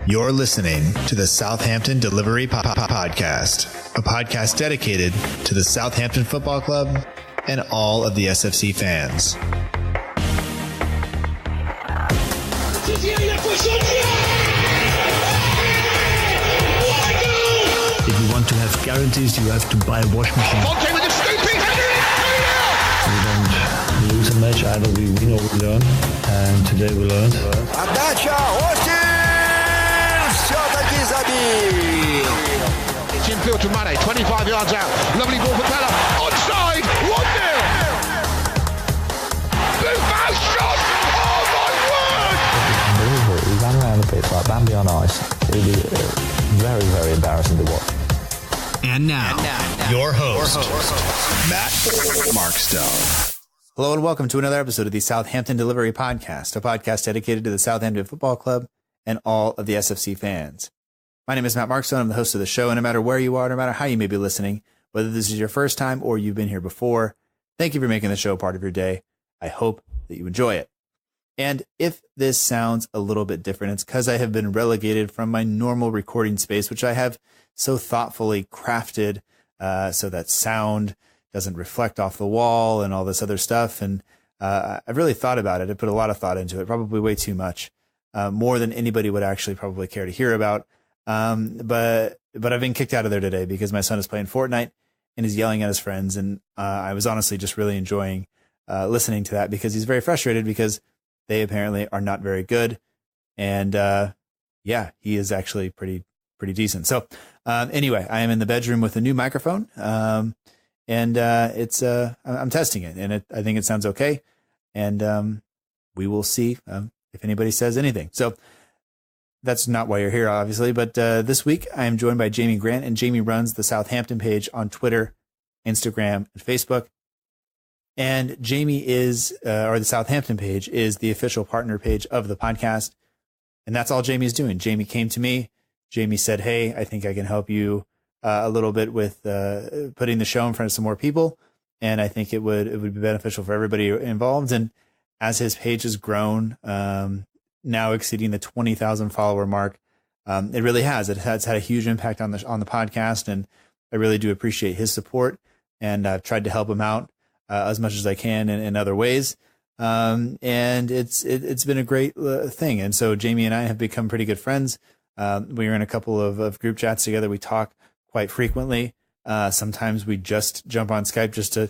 You're listening to the Southampton Delivery Podcast, a podcast dedicated to the Southampton Football Club and all of the SFC fans. If you want to have guarantees, you have to buy a wash machine. Monte with a scooping header. We don't lose a match, either we win or we learn. And today we learned. It's infield to Mane, 25 yards out. Lovely ball for Bella. Onside, 1-0. Blue mouse shot. Oh my word. Unbelievable. We ran around the pitch like Bambi on ice. It would be very, very embarrassing to watch. And now, your host, Matt Markstone. Hello and welcome to another episode of the Southampton Delivery Podcast, a podcast dedicated to the Southampton Football Club and all of the SFC fans. My name is Matt Markstone. I'm the host of the show, and no matter where you are, no matter how you may be listening, whether this is your first time or you've been here before, thank you for making the show part of your day. I hope that you enjoy it. And if this sounds a little bit different, it's because I have been relegated from my normal recording space, which I have so thoughtfully crafted so that sound doesn't reflect off the wall and all this other stuff. And I've really thought about it. I put a lot of thought into it, probably way too much, more than anybody would actually probably care to hear about. But I've been kicked out of there today because my son is playing Fortnite and he's yelling at his friends. And I was honestly just really enjoying listening to that because he's very frustrated because they apparently are not very good. And yeah, he is actually pretty decent. So anyway, I am in the bedroom with a new microphone. And I'm testing it, and I think it sounds okay. And we will see if anybody says anything. So that's not why you're here, obviously. But this week, I am joined by Jamie Grant, and Jamie runs the Southampton page on Twitter, Instagram, and Facebook. And Jamie is, or the Southampton page is the official partner page of the podcast. And that's all Jamie's doing. Jamie came to me. Jamie said, "Hey, I think I can help you a little bit with putting the show in front of some more people, and I think it would be beneficial for everybody involved." And as his page has grown, now exceeding the 20,000 follower mark, it really has. It has had a huge impact on the podcast, and I really do appreciate his support. And I've tried to help him out as much as I can in other ways, and it's been a great thing. And so Jamie and I have become pretty good friends. We are in a couple of group chats together. We talk quite frequently. Sometimes we just jump on Skype just to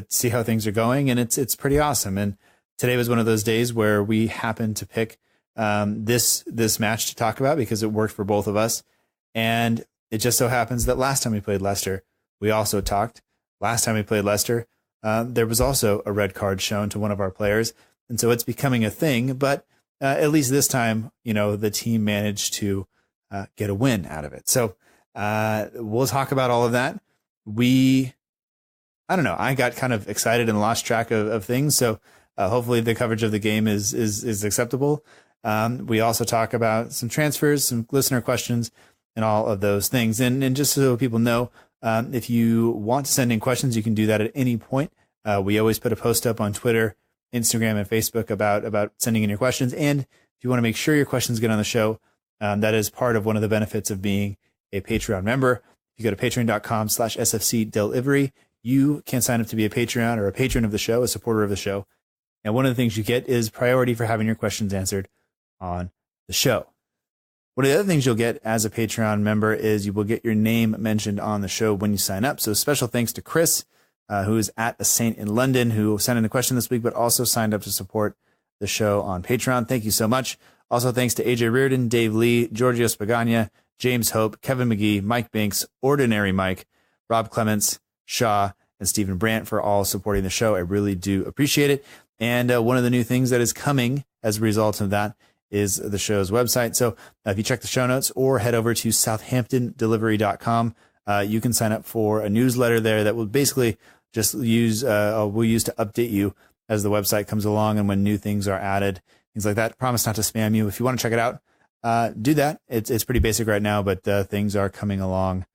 see how things are going, and it's pretty awesome. And today was one of those days where we happened to pick this match to talk about because it worked for both of us. And it just so happens that last time we played Leicester, we also talked. Last time we played Leicester, there was also a red card shown to one of our players, and so it's becoming a thing. But at least this time, the team managed to get a win out of it. So we'll talk about all of that. I don't know. I got kind of excited and lost track of things. So hopefully the coverage of the game is acceptable. We also talk about some transfers, some listener questions, and all of those things. And just so people know, if you want to send in questions, you can do that at any point. We always put a post up on Twitter, Instagram, and Facebook about sending in your questions. And if you want to make sure your questions get on the show, that is part of one of the benefits of being a Patreon member. If you go to patreon.com/SFCdelivery, you can sign up to be a Patreon or a patron of the show, a supporter of the show. And one of the things you get is priority for having your questions answered on the show. One of the other things you'll get as a Patreon member is you will get your name mentioned on the show when you sign up. So special thanks to Chris, who is at the Saint in London, who sent in a question this week, but also signed up to support the show on Patreon. Thank you so much. Also, thanks to AJ Reardon, Dave Lee, Giorgio Spagagna, James Hope, Kevin McGee, Mike Binks, Ordinary Mike, Rob Clements, Shaw, and Stephen Brandt for all supporting the show. I really do appreciate it. And one of the new things that is coming as a result of that is the show's website. So if you check the show notes or head over to southamptondelivery.com, you can sign up for a newsletter there that will basically just we'll use to update you as the website comes along and when new things are added, things like that. Promise not to spam you. If you want to check it out, do that. It's pretty basic right now, but things are coming along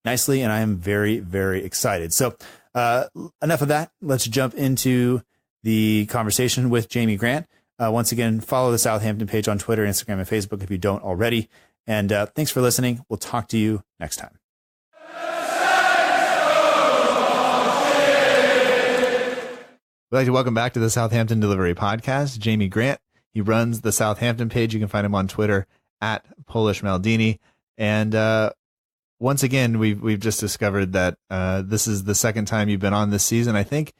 nicely, and I am very, very excited. So enough of that. Let's jump into the conversation with Jamie Grant. Once again, follow the Southampton page on Twitter, Instagram, and Facebook if you don't already. And thanks for listening. We'll talk to you next time. We'd like to welcome back to the Southampton Delivery Podcast, Jamie Grant. He runs the Southampton page. You can find him on Twitter at Polish Maldini. And once again, we've just discovered that this is the second time you've been on this season. I think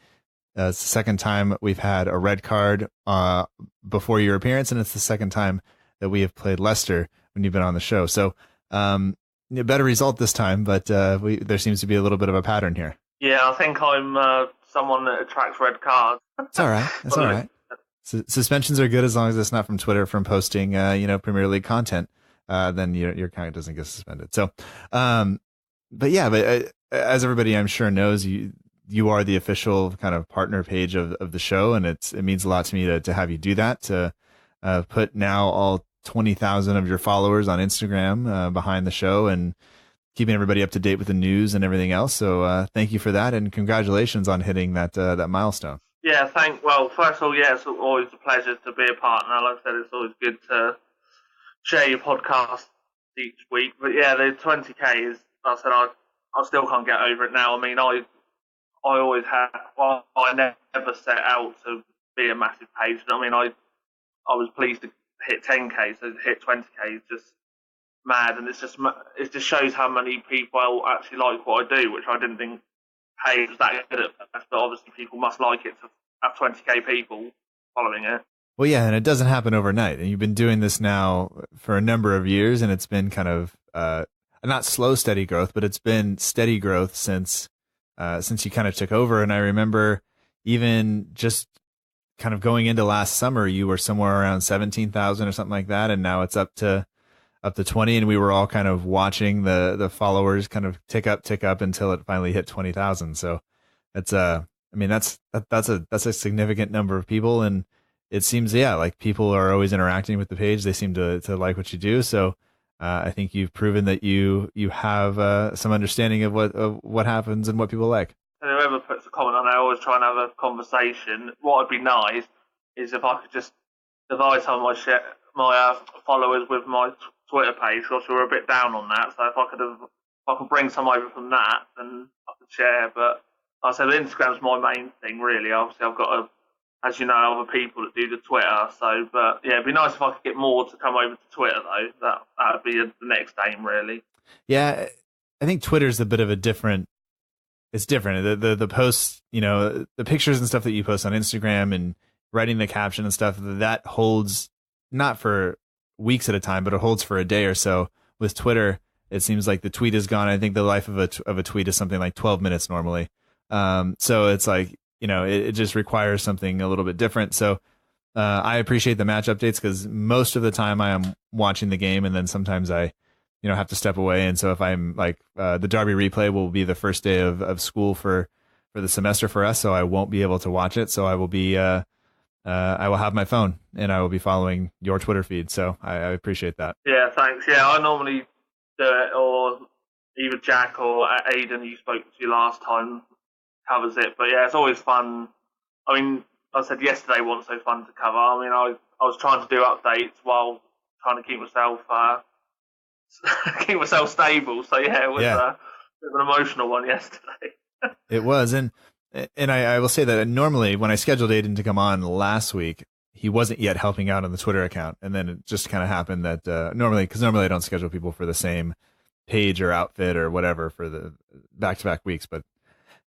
it's the second time we've had a red card before your appearance, and it's the second time that we have played Leicester when you've been on the show. So a better result this time, but there seems to be a little bit of a pattern here. Yeah, I think I'm someone that attracts red cards. It's all right. It's all right. Suspensions are good as long as it's not from Twitter, from posting, Premier League content. Then your account doesn't get suspended. So, but as everybody I'm sure knows, you are the official kind of partner page of the show, and it means a lot to me to have you do that, to put now all 20,000 of your followers on Instagram behind the show and keeping everybody up to date with the news and everything else. So thank you for that, and congratulations on hitting that milestone. Yeah, well, first of all, it's always a pleasure to be a partner. Like I said, it's always good to share your podcast each week. But yeah, the 20k is, like I said, I still can't get over it now. I mean, I always had, I never set out to be a massive page. I mean, I was pleased to hit 10k, so to hit 20k is just mad, and it just shows how many people actually like what I do, which I didn't think page was that good at first, but obviously people must like it to have 20k people following it. Well, yeah, and it doesn't happen overnight, and you've been doing this now for a number of years, and it's been kind of not slow, steady growth, but it's been steady growth since you kind of took over. And I remember even just kind of going into last summer, you were somewhere around 17,000 or something like that, and now it's up to 20, and we were all kind of watching the followers kind of tick up until it finally hit 20,000. So it's that's a significant number of people, and it seems like people are always interacting with the page. They seem to like what you do. So I think you've proven that you have some understanding of what happens and what people like. And whoever puts a comment on, I always try and have a conversation. What would be nice is if I could just divide some of my followers with my Twitter page, because we're a bit down on that. So if I could bring some over from that, then I could share. But like I said, Instagram's my main thing, really. Obviously, I've got as you know, other people that do the Twitter. So, but yeah, it'd be nice if I could get more to come over to Twitter, though. That would be the next aim, really. Yeah, I think Twitter's a bit of a different. It's different. The posts, the pictures and stuff that you post on Instagram and writing the caption and stuff, that holds not for weeks at a time, but it holds for a day or so. With Twitter, it seems like the tweet is gone. I think the life of a tweet is something like 12 minutes normally. So it's like, it just requires something a little bit different. So I appreciate the match updates, because most of the time I am watching the game, and then sometimes I have to step away. And so if I'm like, the Derby replay will be the first day of school for the semester for us, so I won't be able to watch it. So I will be, I will have my phone and I will be following your Twitter feed. So I appreciate that. Yeah, thanks. Yeah, I normally do it, or either Jack or Aidan, who you spoke to last time, covers it. But yeah, it's always fun. I mean, I said yesterday wasn't so fun to cover. I mean, I was trying to do updates while trying to keep myself stable. So yeah, it was a bit of an emotional one yesterday. It was, and I will say that normally when I scheduled Aidan to come on last week, he wasn't yet helping out on the Twitter account, and then it just kind of happened that normally I don't schedule people for the same page or outfit or whatever for the back-to-back weeks, but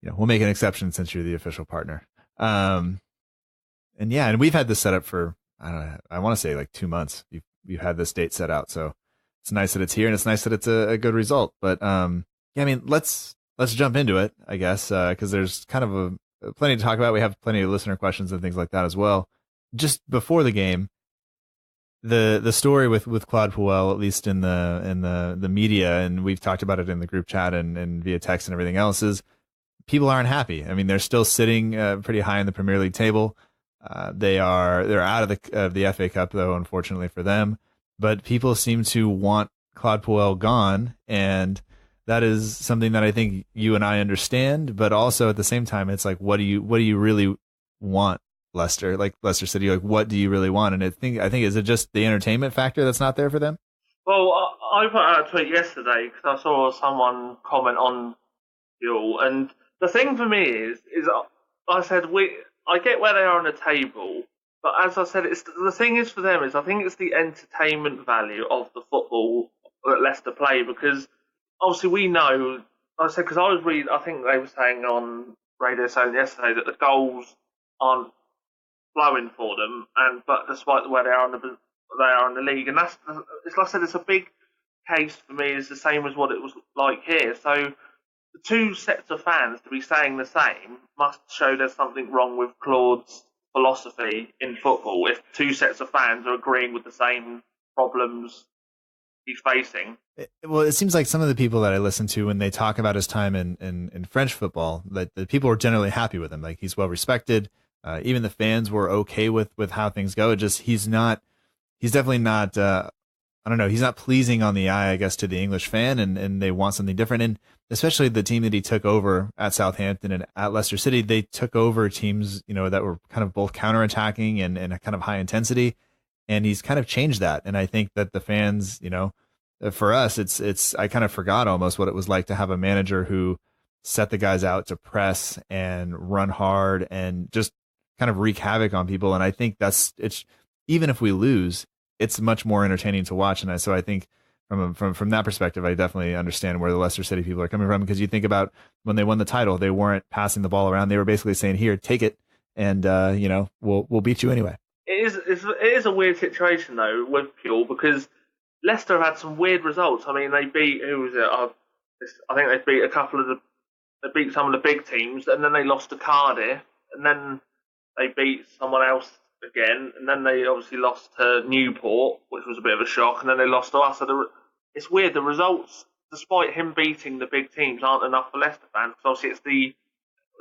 we'll make an exception since you're the official partner. And we've had this set up for, I want to say like 2 months. You've had this date set out, so it's nice that it's here, and it's nice that it's a good result. But let's jump into it, I guess, because there's kind of plenty to talk about. We have plenty of listener questions and things like that as well. Just before the game, the story with Claude Puel, at least in the media, and we've talked about it in the group chat and via text and everything else, is people aren't happy. I mean, they're still sitting pretty high in the Premier League table. They're out of the FA Cup, though, unfortunately for them. But people seem to want Claude Puel gone, and that is something that I think you and I understand. But also at the same time, it's like, what do you really want Leicester City? Like, what do you really want? And I think is it just the entertainment factor that's not there for them? Well, I put out a tweet yesterday because I saw someone comment on Fuel, and the thing for me is I said I get where they are on the table, but as I said, the thing is for them is I think it's the entertainment value of the football that Leicester play, because obviously we know. I said because I was reading, I think they were saying on Radio Sound yesterday that the goals aren't flowing for them, but despite where they are in the league, and it's like I said, it's a big case for me. Is the same as what it was like here. So the two sets of fans to be saying the same must show there's something wrong with Claude's philosophy in football. If two sets of fans are agreeing with the same problems he's facing. Well, it seems like some of the people that I listen to when they talk about his time in French football, that the people are generally happy with him. Like, he's well respected. Even the fans were okay with how things go. It just he's definitely not. I don't know. He's not pleasing on the eye, I guess, to the English fan, and they want something different. And especially the team that he took over at Southampton and at Leicester City, they took over teams, that were kind of both counterattacking and a kind of high intensity. And he's kind of changed that. And I think that the fans, for us, it's I kind of forgot almost what it was like to have a manager who set the guys out to press and run hard and just kind of wreak havoc on people. And I think it's even if we lose, it's much more entertaining to watch. And so I think from that perspective, I definitely understand where the Leicester City people are coming from, because you think about when they won the title, they weren't passing the ball around. They were basically saying, here, take it. And, we'll beat you anyway. It is a weird situation though with Pure, because Leicester have had some weird results. I mean, they beat, who was it? I think they beat they beat some of the big teams, and then they lost to Cardiff, and then they beat someone else again, and then they obviously lost to Newport, which was a bit of a shock, and then they lost to us. So it's weird. The results, despite him beating the big teams, aren't enough for Leicester fans, because obviously it's the,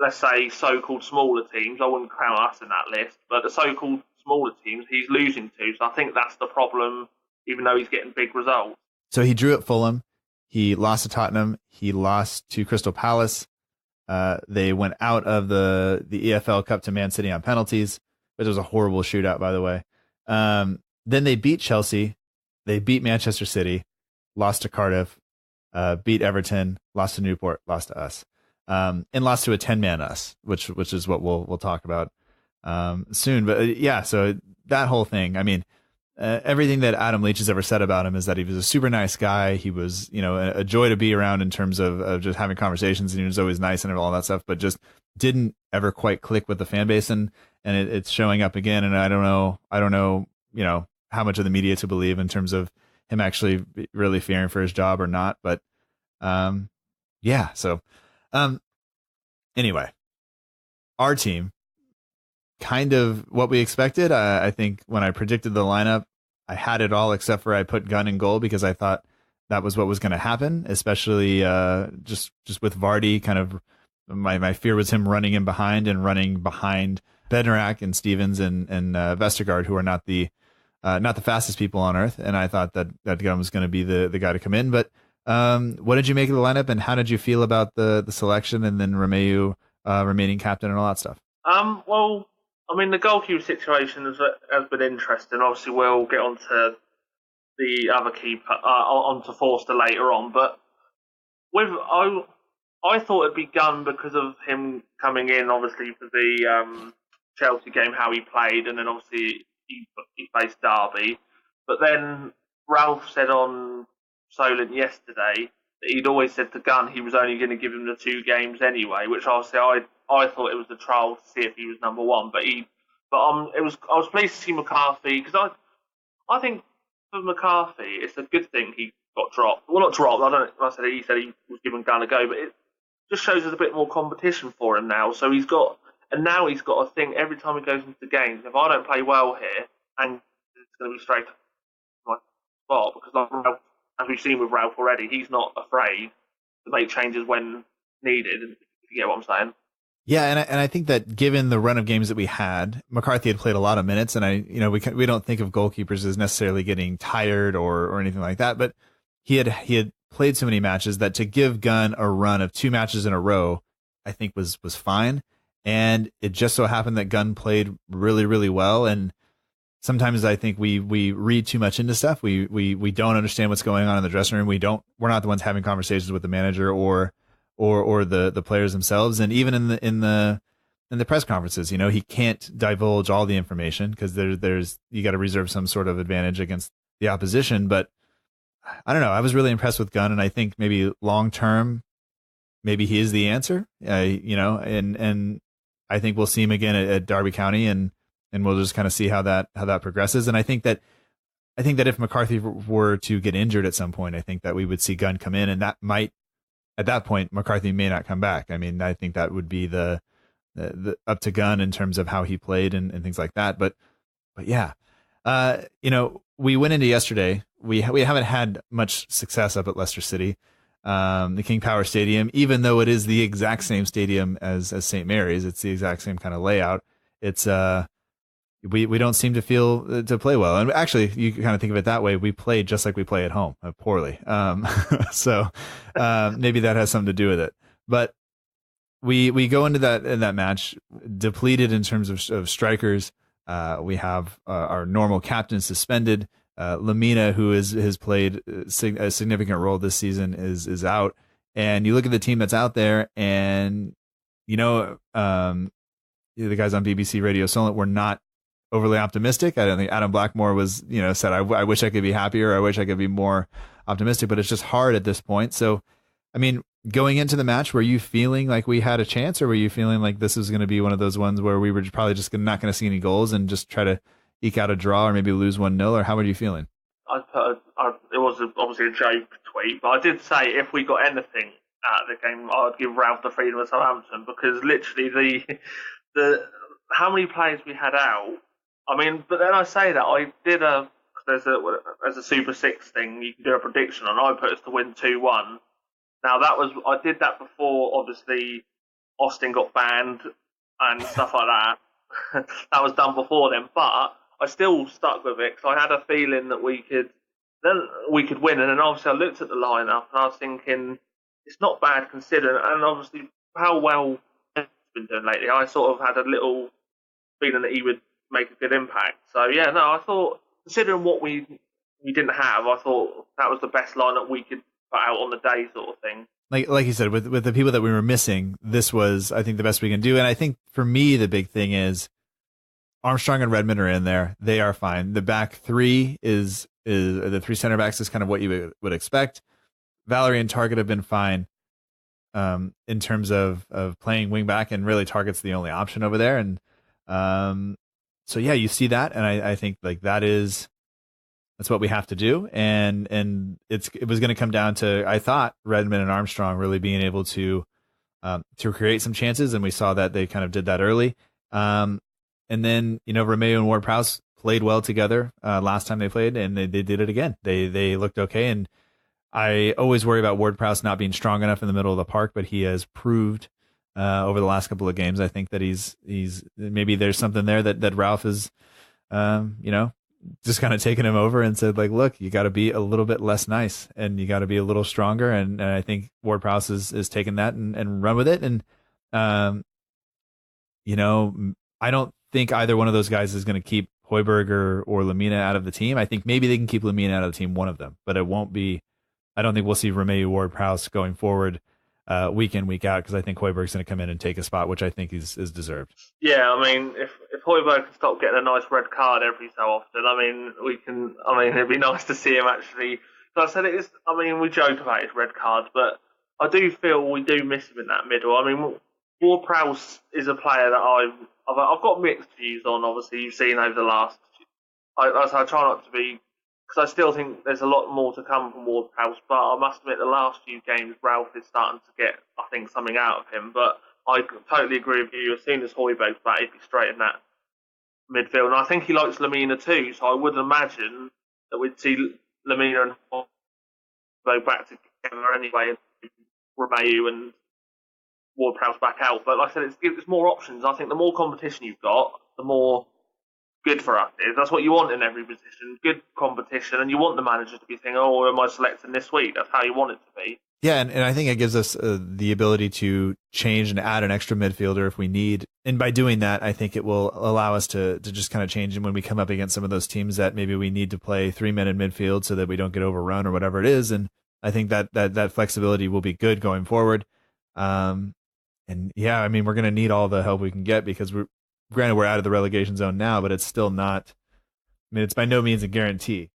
let's say, so-called smaller teams. I wouldn't count us in that list, but the so-called smaller teams he's losing to. So I think that's the problem, even though he's getting big results. So he drew at Fulham. He lost to Tottenham. He lost to Crystal Palace. They went out of the EFL Cup to Man City on penalties, which was a horrible shootout, by the way. Then they beat Chelsea. They beat Manchester City, lost to Cardiff, beat Everton, lost to Newport, lost to us, and lost to a 10-man us, which is what we'll talk about soon. But yeah, so that whole thing, I mean, everything that Adam Leach has ever said about him is that he was a super nice guy. He was, a joy to be around in terms of just having conversations, and he was always nice and all that stuff, but just didn't ever quite click with the fan base, and it's showing up again. And I don't know, how much of the media to believe in terms of him actually really fearing for his job or not. But yeah. So anyway, our team, kind of what we expected. I think when I predicted the lineup, I had it all except for I put Gunn in goal, because I thought that was what was going to happen, especially just with Vardy. Kind of my fear was him running in behind Bednarak and Stevens and Vestergaard, who are not the fastest people on earth. And I thought that Gunn was going to be the guy to come in. But what did you make of the lineup, and how did you feel about the selection, and then Romeu remaining captain and all that stuff? Well, I mean, the goalkeeper situation has been interesting. Obviously, we'll get onto the other keeper, onto Forster later on. But I thought it'd be Gunn because of him coming in, obviously, for the Chelsea game, how he played, and then obviously he faced Derby. But then Ralph said on Solent yesterday that he'd always said to Gunn he was only going to give him the 2 games anyway, which obviously I thought it was the trial to see if he was number one, but I was pleased to see McCarthy, because I think for McCarthy it's a good thing he got dropped. Well, not dropped. He said he was giving Gunn a go, but it just shows there's a bit more competition for him now. So now he's got a thing every time he goes into games. If I don't play well here, and it's going to be straight to my spot, because as we've seen with Ralph already, he's not afraid to make changes when needed. If you get what I'm saying. Yeah, and I think that given the run of games that we had, McCarthy had played a lot of minutes, and we don't think of goalkeepers as necessarily getting tired or anything like that, but he had played so many matches that to give Gunn a run of 2 matches in a row, I think was fine. And it just so happened that Gunn played really, really well. And sometimes I think we read too much into stuff. We don't understand what's going on in the dressing room. We're not the ones having conversations with the manager or the players themselves. And even in the press conferences, he can't divulge all the information because you got to reserve some sort of advantage against the opposition. But I don't know. I was really impressed with Gunn, and I think maybe long term, maybe he is the answer. And I think we'll see him again at Derby County, and we'll just kind of see how that progresses. And I think that if McCarthy were to get injured at some point, I think that we would see Gunn come in, and at that point, McCarthy may not come back. I mean, I think that would be the up to Gunn in terms of how he played and things like that. But yeah, we went into yesterday. We haven't had much success up at Leicester City, the King Power Stadium, even though it is the exact same stadium as St. Mary's. It's the exact same kind of layout. It's we don't seem to play well. And actually, you kind of think of it that way. We played just like we play at home, poorly. So maybe that has something to do with it. But we go into that match depleted in terms of strikers. We have our normal captain suspended. Lamina, who has played a significant role this season, is out. And you look at the team that's out there, and the guys on BBC Radio Solent were not overly optimistic. I don't think Adam Blackmore was, said, I wish I could be happier. I wish I could be more optimistic, but it's just hard at this point. So, I mean, going into the match, were you feeling like we had a chance, or were you feeling like this was going to be one of those ones where we were probably just not going to see any goals and just try to eke out a draw or maybe lose 1-0, or how were you feeling? It was obviously a joke tweet, but I did say if we got anything out of the game, I'd give Ralph the freedom of Southampton, because literally the how many players we had out. I mean, but then I say that I did there's a Super 6 thing you can do a prediction on. I put us to win 2-1. Now I did that before obviously Austin got banned and stuff like that. That was done before then, but I still stuck with it because I had a feeling that we could win. And then obviously I looked at the lineup and I was thinking it's not bad considering, and obviously how well he's been doing lately. I sort of had a little feeling that he would make a good impact. So yeah, no, I thought considering what we didn't have, I thought that was the best lineup we could put out on the day, sort of thing. Like you said, with the people that we were missing, this was, I think, the best we can do. And I think for me, the big thing is Armstrong and Redmond are in there. They are fine. The back three is the three center backs is kind of what you would expect. Valerie and Target have been fine in terms of playing wing back, and really Target's the only option over there. And so yeah, you see that, and I think like that's what we have to do. And it was going to come down to, I thought, Redmond and Armstrong really being able to create some chances, and we saw that they kind of did that early. And then, Romeo and Ward-Prowse played well together last time they played, and they did it again. They looked okay, and I always worry about Ward-Prowse not being strong enough in the middle of the park, but he has proved over the last couple of games, I think that he's maybe there's something there that Ralph is, just kind of taken him over and said, like, look, you got to be a little bit less nice, and you got to be a little stronger. And I think Ward-Prowse is taking that and run with it. And, I don't think either one of those guys is going to keep Højbjerg or Lamina out of the team. I think maybe they can keep Lamina out of the team, one of them, but it won't be. I don't think we'll see Romeo Ward-Prowse going forward week in, week out, because I think Højbjerg's going to come in and take a spot, which I think is deserved. Yeah, I mean, if Højbjerg can stop getting a nice red card every so often, it'd be nice to see him actually. So I said it is. I mean, we joke about his red cards, but I do feel we do miss him in that middle. I mean, Ward-Prowse is a player that I've got mixed views on. Obviously, you've seen over the last. I try not to be, because I still think there's a lot more to come from Ward-Prowse. But I must admit, the last few games, Ralph is starting to get, I think, something out of him. But I totally agree with you. As soon as Højbjerg's back, he'd be straight in that midfield, and I think he likes Lamina too. So I would imagine that we'd see Lamina and Højbjerg back together anyway, and Romeo and Ward-Prowse back out. But like I said, it's more options. I think the more competition you've got, the more good for us is. That's what you want in every position, good competition, and you want the manager to be thinking, oh, am I selecting this week? That's how you want it to be. Yeah, and I think it gives us the ability to change and add an extra midfielder if we need and by doing that, I think it will allow us to just kind of change. And when we come up against some of those teams that maybe we need to play 3 men in midfield so that we don't get overrun or whatever it is. And I think that flexibility will be good going forward. And yeah, I mean, we're going to need all the help we can get because granted we're out of the relegation zone now, but it's still not, I mean, it's by no means a guarantee.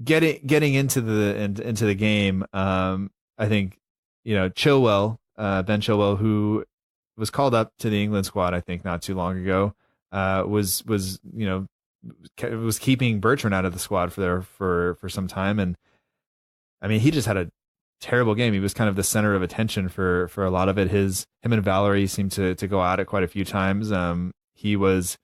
Getting into the game, I think, Ben Chilwell, who was called up to the England squad, I think not too long ago, was keeping Bertrand out of the squad for some time. And I mean, he just had a terrible game. He was kind of the center of attention for a lot of it. Him and Valerie seemed to go at it quite a few times. He was,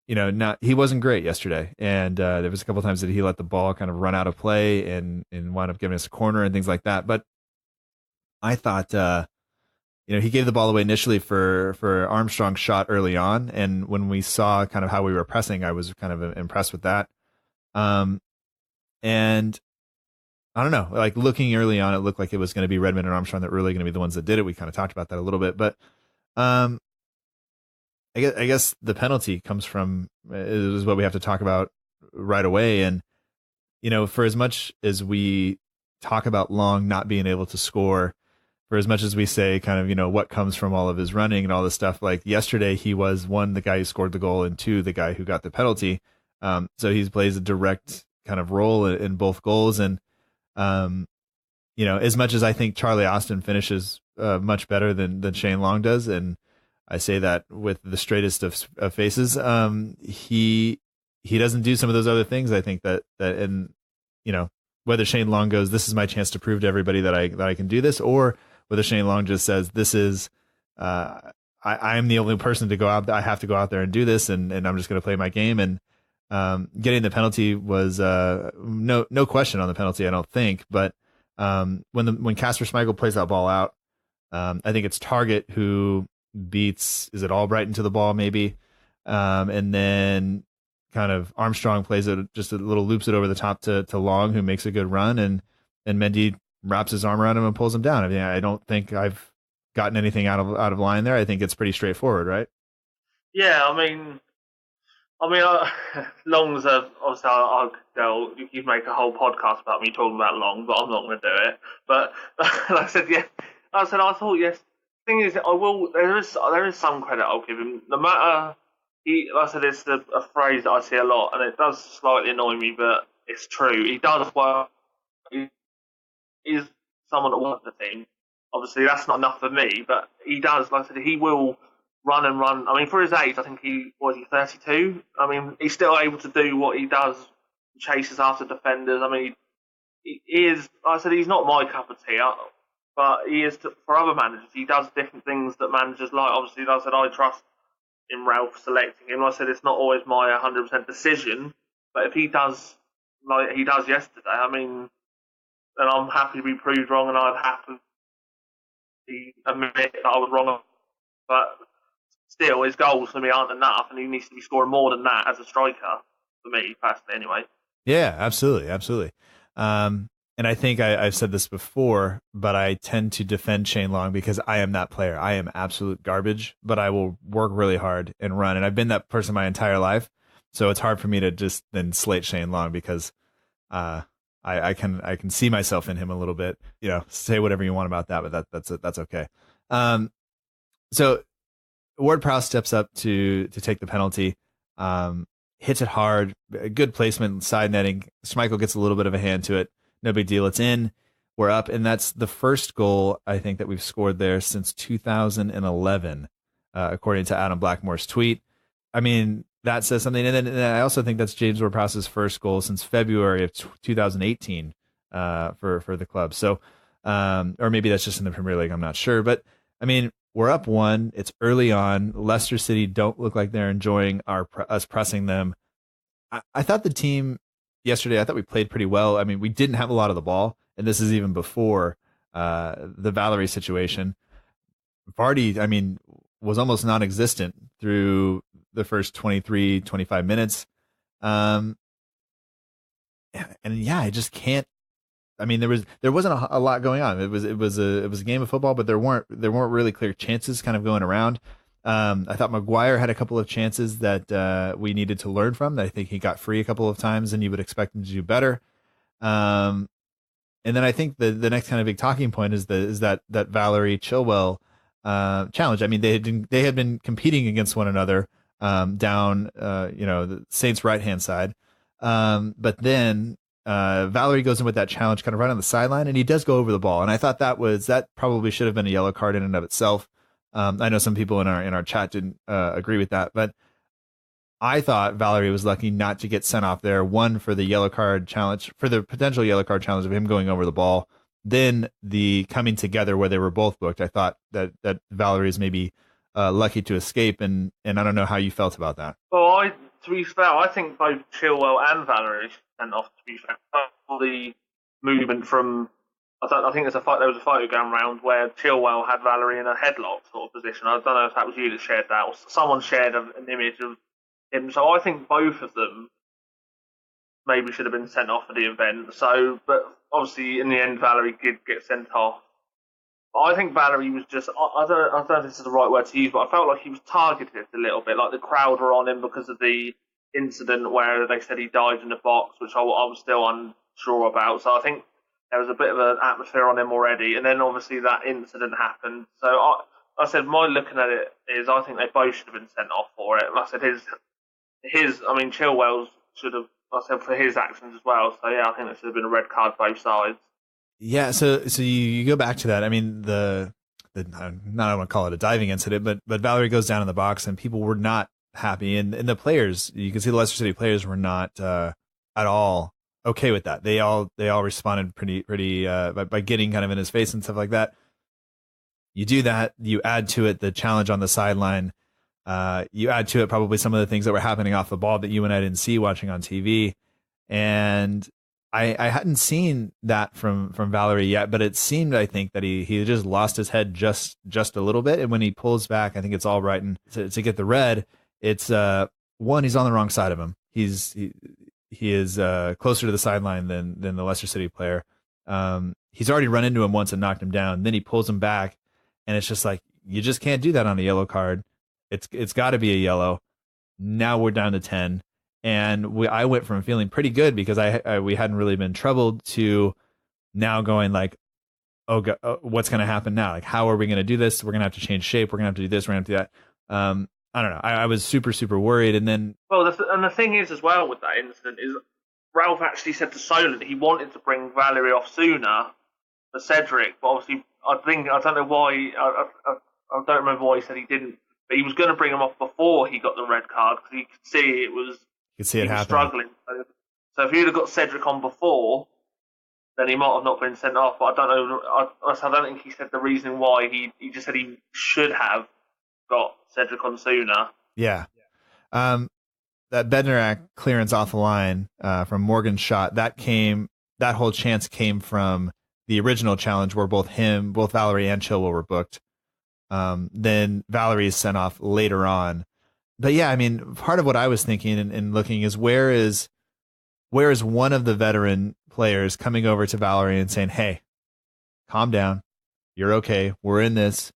he wasn't great yesterday. And there was a couple times that he let the ball kind of run out of play and wound up giving us a corner and things like that. But I thought, he gave the ball away initially for Armstrong's shot early on. And when we saw kind of how we were pressing, I was kind of impressed with that. And I don't know, like looking early on, it looked like it was going to be Redmond and Armstrong that were really going to be the ones that did it. We kind of talked about that a little bit, but I guess the penalty comes from, is what we have to talk about right away. And, for as much as we talk about Long not being able to score, for as much as we say kind of, what comes from all of his running and all this stuff, like yesterday, he was one, the guy who scored the goal, and two, the guy who got the penalty. So he plays a direct kind of role in both goals. And, as much as I think Charlie Austin finishes much better than Shane Long does, and I say that with the straightest of faces, he doesn't do some of those other things. I think that whether Shane Long goes, this is my chance to prove to everybody that I can do this, or whether Shane Long just says, this is, I'm the only person to go out. I have to go out there and do this, and I'm just going to play my game. And getting the penalty was no question on the penalty, I don't think. But when Casper Schmeichel plays that ball out, I think it's Target who beats, is it Albright into the ball maybe, and then kind of Armstrong plays it, just a little loops it over the top to Long, who makes a good run, and Mendy wraps his arm around him and pulls him down. I mean, I don't think I've gotten anything out of line there. I think it's pretty straightforward, right? Yeah, I mean, Long's obviously I could go. You could make a whole podcast about me talking about Long, but I'm not going to do it. But like I said, I thought yes. Thing is, I will. There is some credit I'll give him. No matter like I said, it's a phrase that I see a lot, and it does slightly annoy me, but it's true. He does work. He is someone that wants the team. Obviously, that's not enough for me, but he does. Like I said, he will run and run. I mean, for his age, I think he 32. I mean, he's still able to do what he does, chases after defenders. I mean, he is. Like I said, he's not my cup of tea, but he is for other managers. He does different things that managers like. Obviously, like I said, I trust in Ralph selecting him. Like I said, it's not always my 100% decision, but if he does like he does yesterday, I mean, then I'm happy to be proved wrong, and I'd happily admit that I was wrong. But still, his goals for me aren't enough, and he needs to be scoring more than that as a striker, for me, personally, anyway. Yeah, absolutely. And I think I've said this before, but I tend to defend Shane Long because I am that player. I am absolute garbage, but I will work really hard and run. And I've been that person my entire life. So it's hard for me to just then slate Shane Long because I can see myself in him a little bit. Say whatever you want about that, but that's okay. So Ward-Prowse steps up to take the penalty, hits it hard, good placement, side netting. Schmeichel gets a little bit of a hand to it. No big deal. It's in. We're up. And that's the first goal, I think, that we've scored there since 2011, according to Adam Blackmore's tweet. I mean, that says something. And then I also think that's James Ward-Prowse's first goal since February of 2018 for the club. So, or maybe that's just in the Premier League. I'm not sure. But, I mean, we're up 1. It's early on. Leicester City don't look like they're enjoying us pressing them. I thought the team yesterday, I thought we played pretty well. I mean, we didn't have a lot of the ball, and this is even before the Valerie situation. Vardy, I mean, was almost non-existent through the first 23, 25 minutes. And yeah, I just can't. I mean, there wasn't a lot going on. It was a game of football, but there weren't really clear chances kind of going around. I thought Maguire had a couple of chances that we needed to learn from. That I think he got free a couple of times, and you would expect him to do better. And then I think the next kind of big talking point is that Valerie Chilwell challenge. I mean, they had been competing against one another down the Saints' right hand side, but then Valerie goes in with that challenge kind of right on the sideline, and he does go over the ball. And I thought that probably should have been a yellow card in and of itself. I know some people in our chat didn't agree with that, but I thought Valerie was lucky not to get sent off there. One, for the yellow card challenge, for the potential yellow card challenge of him going over the ball. Then the coming together where they were both booked. I thought that Valerie is maybe lucky to escape, and I don't know how you felt about that. Well, to be fair, I think both Chilwell and Valerie sent off. To be fair, the movement from I think there was a photo going around where Chilwell had Valerie in a headlock sort of position. I don't know if that was you that shared that, or someone shared an image of him. So I think both of them maybe should have been sent off for the event. So, but obviously in the end, Valerie did get sent off. But I think Valerie was just, I don't know if this is the right word to use, but I felt like he was targeted a little bit. Like the crowd were on him because of the incident where they said he died in the box, which I was still unsure about. So I think there was a bit of an atmosphere on him already. And then obviously that incident happened. So I said, my looking at it is I think they both should have been sent off for it. Like I said, Chilwell's should have, I said, for his actions as well. So yeah, I think there should have been a red card both sides. Yeah, so you go back to that. I mean, I don't want to call it a diving incident, but Valerie goes down in the box, and people were not happy, and the players, you can see the Leicester City players were not at all okay with that. They all responded pretty by getting kind of in his face and stuff like that. You do that, you add to it the challenge on the sideline. You add to it probably some of the things that were happening off the ball that you and I didn't see watching on TV, and I hadn't seen that from Valerie yet, but it seemed, I think, that he just lost his head just a little bit. And when he pulls back, I think it's all right. And to get the red, it's one, he's on the wrong side of him. He is closer to the sideline than the Leicester City player. He's already run into him once and knocked him down. Then he pulls him back, and it's just like, you just can't do that on a yellow card. It's got to be a yellow. Now we're down to 10. And I went from feeling pretty good because we hadn't really been troubled to now going like, oh God, what's going to happen now? Like, how are we going to do this? We're going to have to change shape. We're going to have to do this. We're going to have to do that. I don't know. I was super, super worried. And then, well, the thing is as well with that incident is Ralph actually said to Solent he wanted to bring Valerie off sooner for Cedric, but obviously I don't know why. I don't remember why he said he didn't. But he was going to bring him off before he got the red card because he could see it was. You could see it happening. Struggling. So if he'd have got Cedric on before, then he might have not been sent off. But I don't know. I don't think he said the reason why. He just said he should have got Cedric on sooner. Yeah. That Bednarak clearance off the line from Morgan's shot, that whole chance came from the original challenge where both Valerie and Chilwell were booked. Then Valerie is sent off later on. But yeah, I mean, part of what I was thinking and looking is where is one of the veteran players coming over to Valerie and saying, hey, calm down. You're okay. We're in this.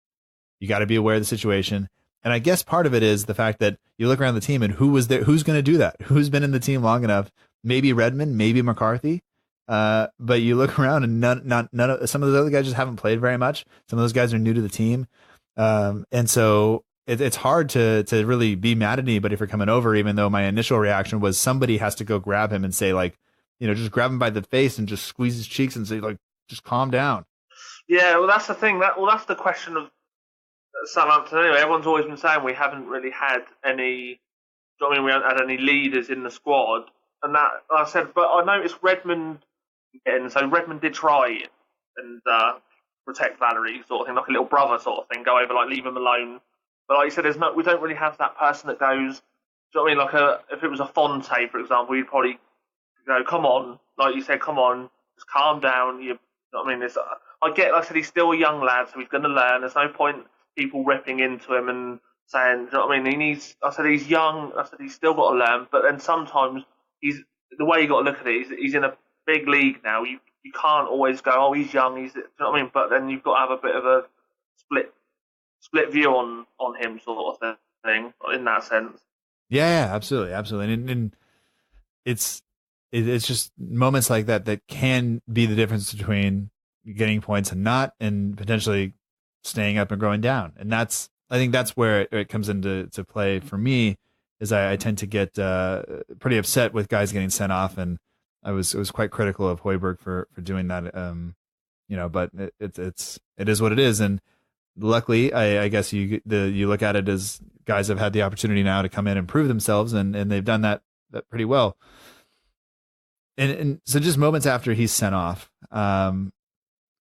You got to be aware of the situation. And I guess part of it is the fact that you look around the team and who was there, who's going to do that? Who's been in the team long enough? Maybe Redmond, maybe McCarthy. But you look around and none of some of those other guys just haven't played very much. Some of those guys are new to the team. And so it's hard to really be mad at anybody for coming over, even though my initial reaction was somebody has to go grab him and say, like, just grab him by the face and just squeeze his cheeks and say, like, just calm down. Yeah, well, that's the thing. That's the question of Southampton anyway. Everyone's always been saying we haven't really had any. We haven't had any leaders in the squad, and that I said. But I noticed Redmond, and so Redmond did try and protect Valerie, sort of thing, like a little brother sort of thing. Go over, like, leave him alone. But like you said, we don't really have that person that goes. Do you know what I mean? Like if it was a Fonte, for example, you'd probably go, come on, like you said, come on, just calm down. You know what I mean? Like I said, he's still a young lad, so he's going to learn. There's no point people ripping into him and saying, do you know what I mean? I said he's young. I said he's still got to learn. But then sometimes the way you got to look at it is he's in a big league now. You can't always go, oh, he's young. Do you know what I mean? But then you've got to have a bit of a split view on him, sort of thing, in that sense. Yeah, absolutely, and it's just moments like that can be the difference between getting points and not, and potentially staying up and going down. And I think that's where it comes into play for me. Is I tend to get pretty upset with guys getting sent off, and I was quite critical of Højbjerg for doing that. But it is what it is, and luckily, I guess you look at it as guys have had the opportunity now to come in and prove themselves, and they've done that pretty well. And so just moments after he's sent off,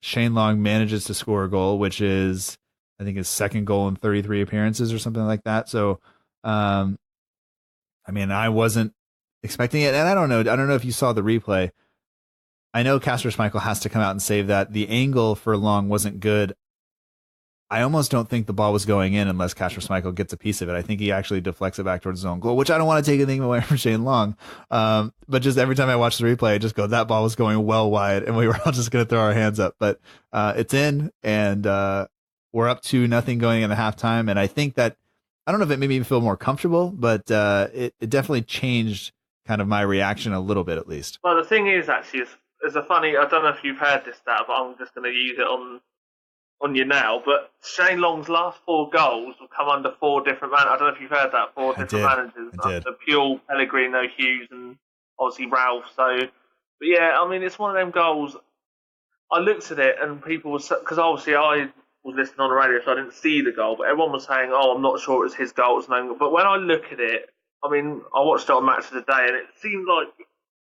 Shane Long manages to score a goal, which is, I think, his second goal in 33 appearances or something like that. So, I wasn't expecting it, and I don't know if you saw the replay. I know Kasper Schmeichel has to come out and save that. The angle for Long wasn't good. I almost don't think the ball was going in unless Kasper Schmeichel gets a piece of it. I think he actually deflects it back towards his own goal, which I don't want to take anything away from Shane Long. But just every time I watch the replay, I just go, that ball was going well wide, and we were all just going to throw our hands up. But it's in, and we're up 2-0 going into halftime. And I think that, I don't know if it made me feel more comfortable, but it definitely changed kind of my reaction a little bit, at least. Well, the thing is, actually, it's a funny, I don't know if you've heard this stat, but I'm just going to use it on you now, but Shane Long's last 4 goals have come under 4 different managers. I don't know if you've heard that, 4 different managers. I did. The Puel, Pellegrino, Hughes, and obviously Ralph. So, but yeah, it's one of them goals. I looked at it and people were, because obviously I was listening on the radio, so I didn't see the goal, but everyone was saying, "Oh, I'm not sure it was his goal." But when I look at it, I watched it on Match of the Day, and it seemed like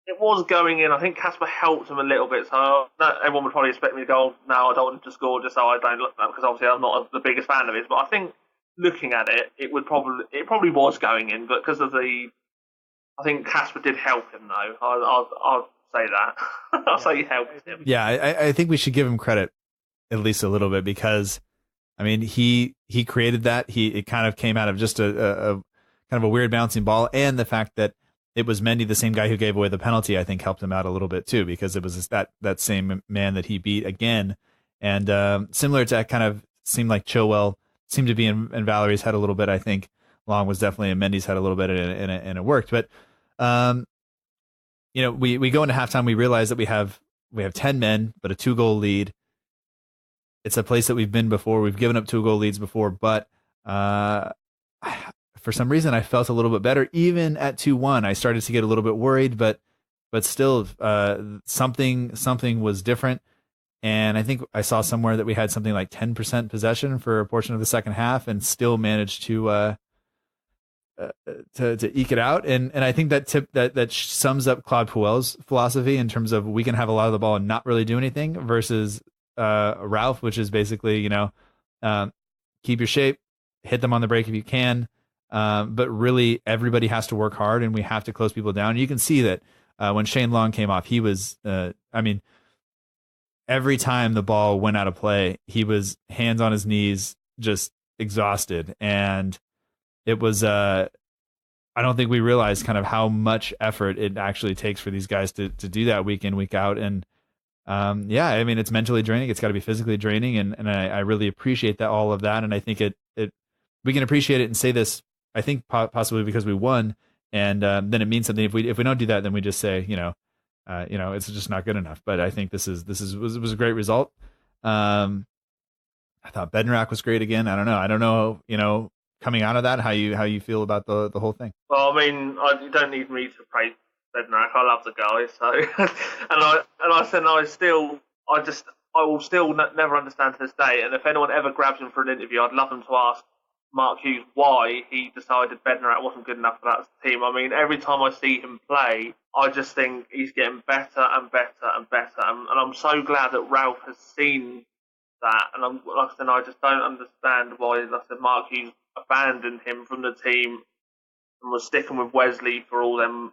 it was going in. I think Kasper helped him a little bit, so everyone would probably expect me to go, no, I don't want him to score just so I don't look at that, because obviously I'm not the biggest fan of his. But I think looking at it, it probably was going in, but because of I think Kasper did help him though. I'll say that. I'll say he helped him. Yeah, I think we should give him credit at least a little bit, because he created that. It kind of came out of just a kind of a weird bouncing ball, and the fact that it was Mendy, the same guy who gave away the penalty, I think helped him out a little bit too, because it was that same man that he beat again. And similar to that, kind of seemed like Chilwell seemed to be in Valerie's head a little bit. I think Long was definitely in Mendy's head a little bit, and it worked. But we go into halftime, we realize that we have 10 men, but a 2-goal lead. It's a place that we've been before. We've given up 2-goal leads before, but for some reason, I felt a little bit better. Even at 2-1, I started to get a little bit worried, but still, something was different. And I think I saw somewhere that we had something like 10% possession for a portion of the second half, and still managed to eke it out. And I think that sums up Claude Puel's philosophy in terms of, we can have a lot of the ball and not really do anything, versus Ralph, which is basically, keep your shape, hit them on the break if you can. But really, everybody has to work hard, and we have to close people down. You can see that when Shane Long came off, he was, every time the ball went out of play, he was hands on his knees, just exhausted. And it was, I don't think we realized kind of how much effort it actually takes for these guys to do that week in, week out. And it's mentally draining. It's got to be physically draining. And I really appreciate that, all of that. And I think we can appreciate it and say this, I think possibly because we won, and then it means something. If we don't do that, then we just say, it's just not good enough. But I think this was a great result. I thought Bednarak was great again. I don't know, coming out of that, how you feel about the whole thing. Well, you don't need me to praise Bednarak. I love the guy. So, and I said I will still never understand to this day. And if anyone ever grabs him for an interview, I'd love them to ask Mark Hughes why he decided Bednarak wasn't good enough for that team. Every time I see him play, I just think he's getting better and better and better. And I'm so glad that Ralph has seen that. And I just don't understand why, Mark Hughes abandoned him from the team and was sticking with Wesley for all them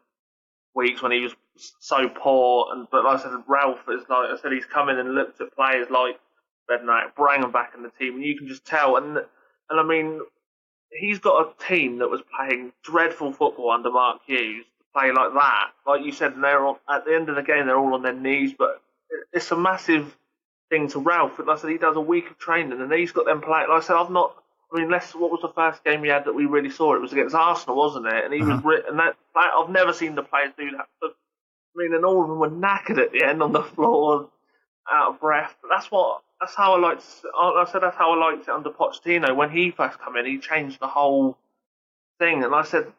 weeks when he was so poor. But like I said, Ralph is he's come in and looked at players like Bednarak, bring them back in the team, and you can just tell. And he's got a team that was playing dreadful football under Mark Hughes to play like that. Like you said, at the end of the game, they're all on their knees. But it's a massive thing to Ralph. Like I said, he does a week of training, and he's got them playing. Like I said, I've not I mean, what was the first game we had that we really saw? It was against Arsenal, wasn't it? And he was, and that I've never seen the players do that. But, I mean, and all of them were knackered at the end on the floor, out of breath. But that's how I liked. I said that's how I liked it under Pochettino. When he first came in, he changed the whole thing. And I said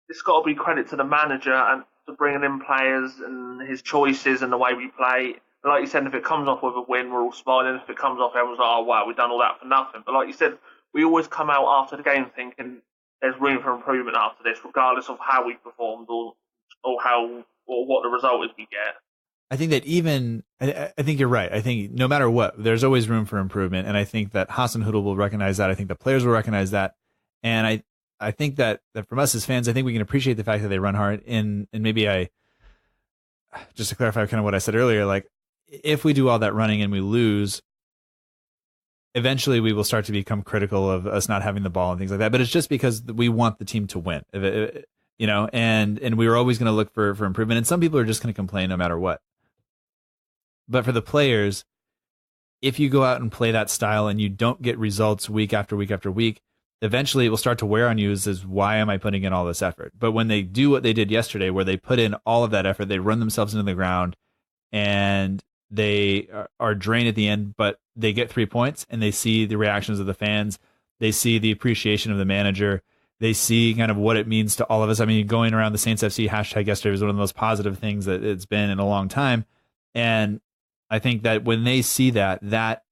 it's got to be credit to the manager and to bringing in players and his choices and the way we play. And like you said, if it comes off with a win, we're all smiling. If it comes off, everyone's like, "Oh wow, we've done all that for nothing." But like you said, we always come out after the game thinking there's room for improvement after this, regardless of how we performed or what the result is we get. I think that I think you're right. I think no matter what, there's always room for improvement. And I think that Hasenhuttl will recognize that. I think the players will recognize that. And I think that from us as fans, I think we can appreciate the fact that they run hard. And maybe just to clarify kind of what I said earlier, like if we do all that running and we lose, eventually we will start to become critical of us not having the ball and things like that. But it's just because we want the team to win, and we were always going to look for improvement. And some people are just going to complain no matter what. But for the players, if you go out and play that style and you don't get results week after week after week, eventually it will start to wear on you as why am I putting in all this effort? But when they do what they did yesterday, where they put in all of that effort, they run themselves into the ground and they are drained at the end, but they get 3 points and they see the reactions of the fans. They see the appreciation of the manager. They see kind of what it means to all of us. I mean, going around the Saints FC hashtag yesterday was one of the most positive things that it's been in a long time. And I think that when they see that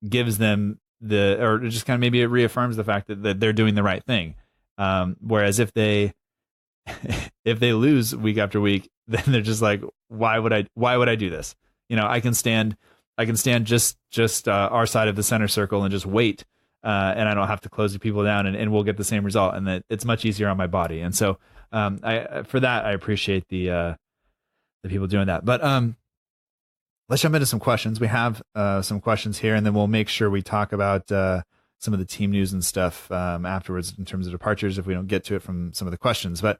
gives them or just kind of maybe it reaffirms the fact that they're doing the right thing. Whereas if they lose week after week, then they're just like, why would I do this? I can stand just our side of the center circle and just wait, and I don't have to close the people down, and we'll get the same result, and that it's much easier on my body. And so, for that, I appreciate the people doing that. But let's jump into some questions. We have some questions here, and then we'll make sure we talk about some of the team news and stuff afterwards in terms of departures if we don't get to it from some of the questions. But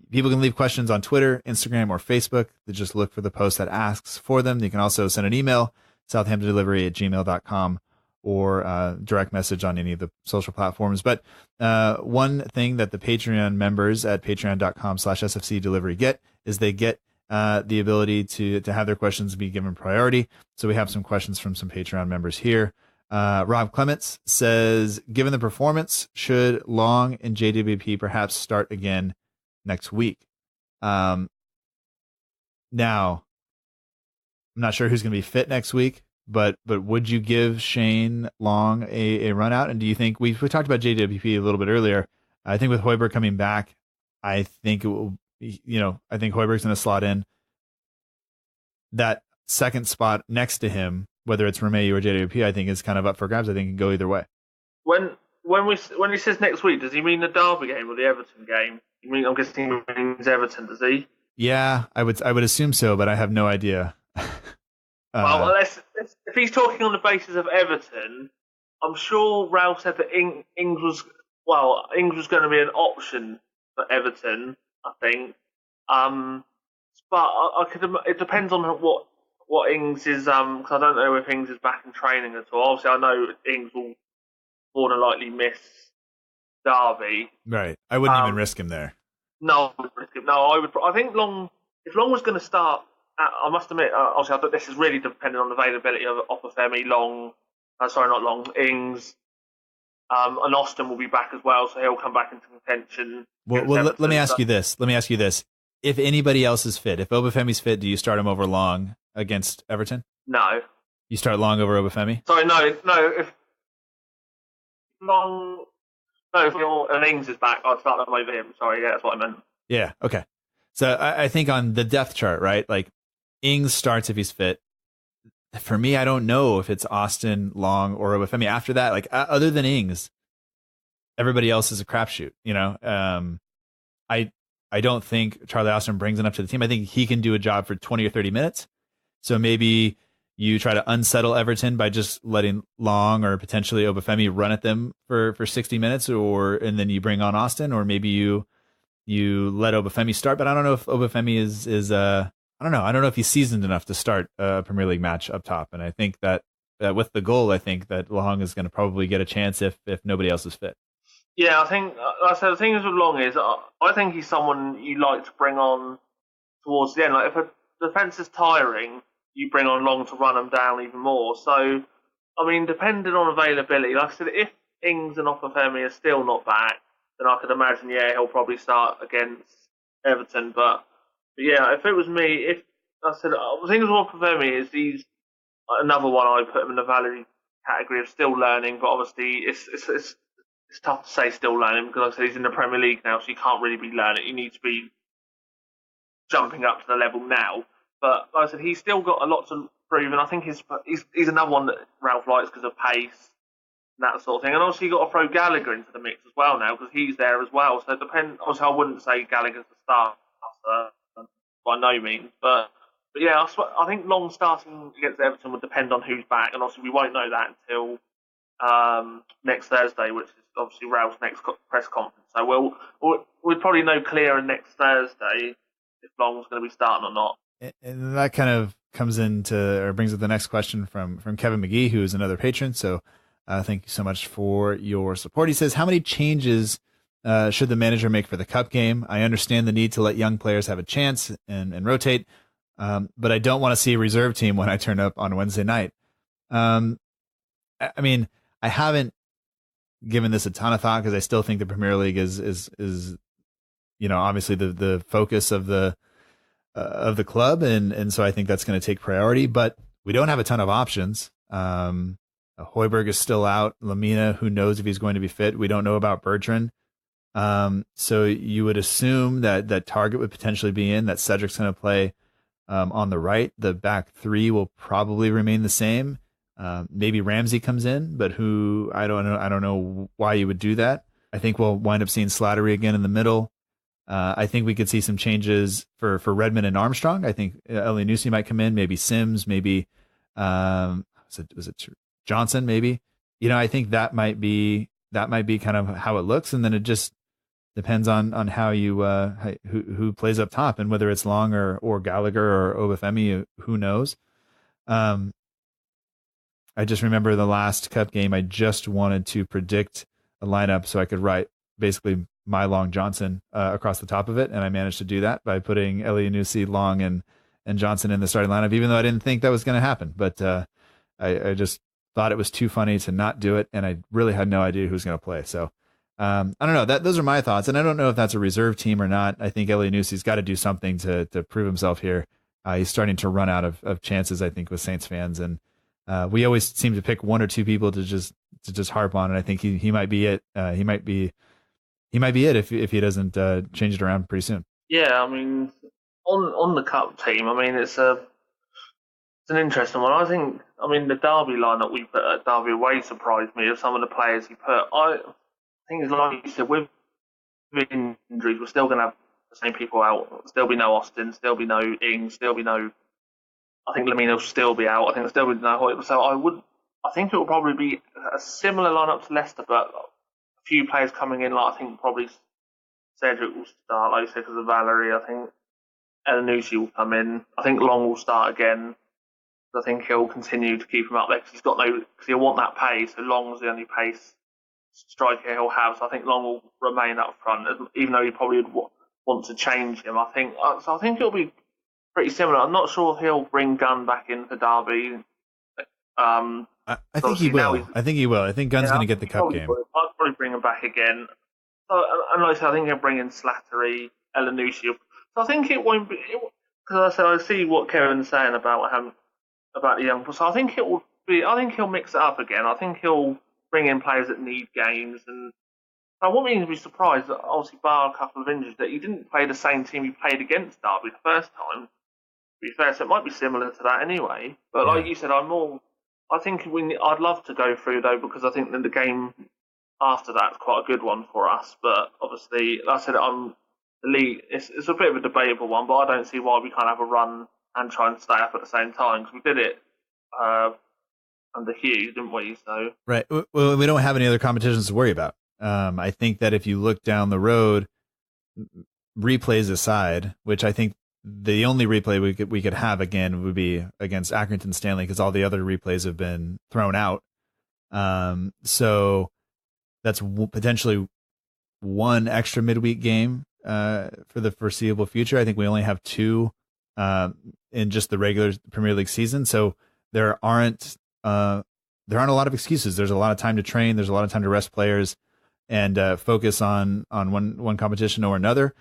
people can leave questions on Twitter, Instagram, or Facebook. They just look for the post that asks for them. You can also send an email, southamptondelivery@gmail.com, or direct message on any of the social platforms. But one thing that the Patreon members at patreon.com/SFC delivery get is they get the ability to have their questions be given priority. So we have some questions from some Patreon members here. Rob Clements says, given the performance, should Long and JWP perhaps start again next week? Now, I'm not sure who's going to be fit next week, but would you give Shane Long a run out? And do you think we talked about JWP a little bit earlier? I think with Højbjerg coming back, I think it will. I think Højbjerg's going to slot in. That second spot next to him, whether it's Romeu or JWP, I think is kind of up for grabs. I think it can go either way. When he says next week, does he mean the Derby game or the Everton game? I'm guessing he means Everton, does he? Yeah, I would assume so, but I have no idea. Well, if he's talking on the basis of Everton, I'm sure Ralph said that Ings was going to be an option for Everton, I think. But it depends on what Ings is, because I don't know if Ings is back in training at all. Obviously, I know Ings will more than likely miss Derby. Right. I wouldn't even risk him there. No, I wouldn't risk him. No, I think if Long was going to start, I must admit, obviously, this is really dependent on the availability of Obafemi, Ings. And Austin will be back as well, so he'll come back into contention. Well, let me ask you this. If anybody else is fit, if Obafemi's fit, do you start him over Long against Everton? No. You start Long over Obafemi? Sorry, no. If Long, if Ings is back, I'd start them over him. Sorry, yeah, that's what I meant. Yeah, okay. So I think on the depth chart, right, like Ings starts if he's fit. For me, I don't know if it's Austin, Long, or Obafemi. After that, like other than Ings, everybody else is a crapshoot. I don't think Charlie Austin brings enough to the team. I think he can do a job for 20 or 30 minutes. So maybe you try to unsettle Everton by just letting Long or potentially Obafemi run at them for 60 minutes, and then you bring on Austin, or maybe you let Obafemi start. But I don't know if Obafemi is I don't know if he's seasoned enough to start a Premier League match up top. And I think that with the goal, I think that Long is going to probably get a chance if nobody else is fit. Yeah, I think, like I said, the thing is with Long is, I think he's someone you like to bring on towards the end. Like, if a defence is tiring, you bring on Long to run them down even more. So, I mean, depending on availability, like I said, if Ings and Opafemi are still not back, then I could imagine, he'll probably start against Everton. But yeah, if it was me, if I said, the thing with Opafemi is he's another one I put him in the Valerie category of still learning, but obviously it's tough to say still learning because like I said, he's in the Premier League now, so you can't really be learning. You need to be jumping up to the level now. But like I said, he's still got a lot to prove, and I think he's another one that Ralph likes because of pace and that sort of thing. And also you've got to throw Gallagher into the mix as well now because he's there as well. So it depends. Obviously, I wouldn't say Gallagher's the starter by no means, but yeah, I think Long starting against Everton would depend on who's back, and obviously we won't know that until next Thursday, which is obviously Ralph's next press conference. So we'll probably know clearer next Thursday if Long's going to be starting or not. And that kind of comes into or brings up the next question from Kevin McGee, who is another patron. So thank you so much for your support. He says, how many changes should the manager make for the cup game? I understand the need to let young players have a chance and rotate, but I don't want to see a reserve team when I turn up on Wednesday night. I mean, I haven't given this a ton of thought because I still think the Premier League is obviously the focus of the club, and so I think that's going to take priority. But we don't have a ton of options. Højbjerg is still out. Lamina, who knows if he's going to be fit? We don't know about Bertrand. So you would assume that Target would potentially be in. That Cedric's going to play on the right. The back three will probably remain the same. Maybe Ramsey comes in, but I don't know why you would do that. I think we'll wind up seeing Slattery again in the middle. I think we could see some changes for Redmond and Armstrong. I think Elyounoussi might come in, maybe Sims, maybe was it Johnson, maybe. I think that might be kind of how it looks, and then it just depends on how you who plays up top and whether it's Long or Gallagher or Obafemi, who knows. I just remember the last cup game, I just wanted to predict a lineup so I could write basically my Long Johnson across the top of it, and I managed to do that by putting Elyounoussi, Long, and Johnson in the starting lineup, even though I didn't think that was going to happen. But I just thought it was too funny to not do it, and I really had no idea who was going to play. So I don't know. Those are my thoughts, and I don't know if that's a reserve team or not. I think Elyounoussi got to do something to prove himself here. He's starting to run out of chances, I think, with Saints fans, and we always seem to pick one or two people to just harp on, and I think he might be it. He might be it if he doesn't change it around pretty soon. Yeah, I mean, on the cup team, I mean it's an interesting one. I mean the Derby lineup we put at Derby away surprised me of some of the players he put. I think it's like you said, with injuries, we're still going to have the same people out. There'll still be no Austin, still be no Ings, still be no. I think Lamina will still be out. I think there'll still be no Hoyt. So I think it will probably be a similar lineup to Leicester, but a few players coming in. Like I think probably Cedric will start, like you said, because of Valerie. I think Elyounoussi will come in. I think Long will start again. I think he'll continue to keep him up there because he'll want that pace. So Long's the only pace striker he'll have. So I think Long will remain up front, even though he probably would want to change him. I think it'll be pretty similar. I'm not sure if he'll bring Gunn back in for Derby. I think he will. I think he will. I think Gunn's going to get the cup game. I'll probably bring him back again. And like I said, I think he'll bring in Slattery, Elyounoussi. So I think it won't be because I said I see what Kevin's saying about the young people. So I think it will be. I think he'll mix it up again. I think he'll bring in players that need games. And I wouldn't even be surprised that obviously bar a couple of injuries that he didn't play the same team he played against Derby the first time. To be fair, so it might be similar to that anyway. But like you said, I think I'd love to go through though because I think that the game after that's quite a good one for us. But obviously, like I said, the league it's a bit of a debatable one. But I don't see why we can't have a run and try and stay up at the same time because we did it under Hughes, didn't we? So right. Well, we don't have any other competitions to worry about. I think that if you look down the road, replays aside, which I think the only replay we could have again would be against Accrington Stanley, because all the other replays have been thrown out. So that's potentially one extra midweek game for the foreseeable future. I think we only have 2 in just the regular Premier League season, so there aren't a lot of excuses. There's a lot of time to train. There's a lot of time to rest players and focus on one competition or another.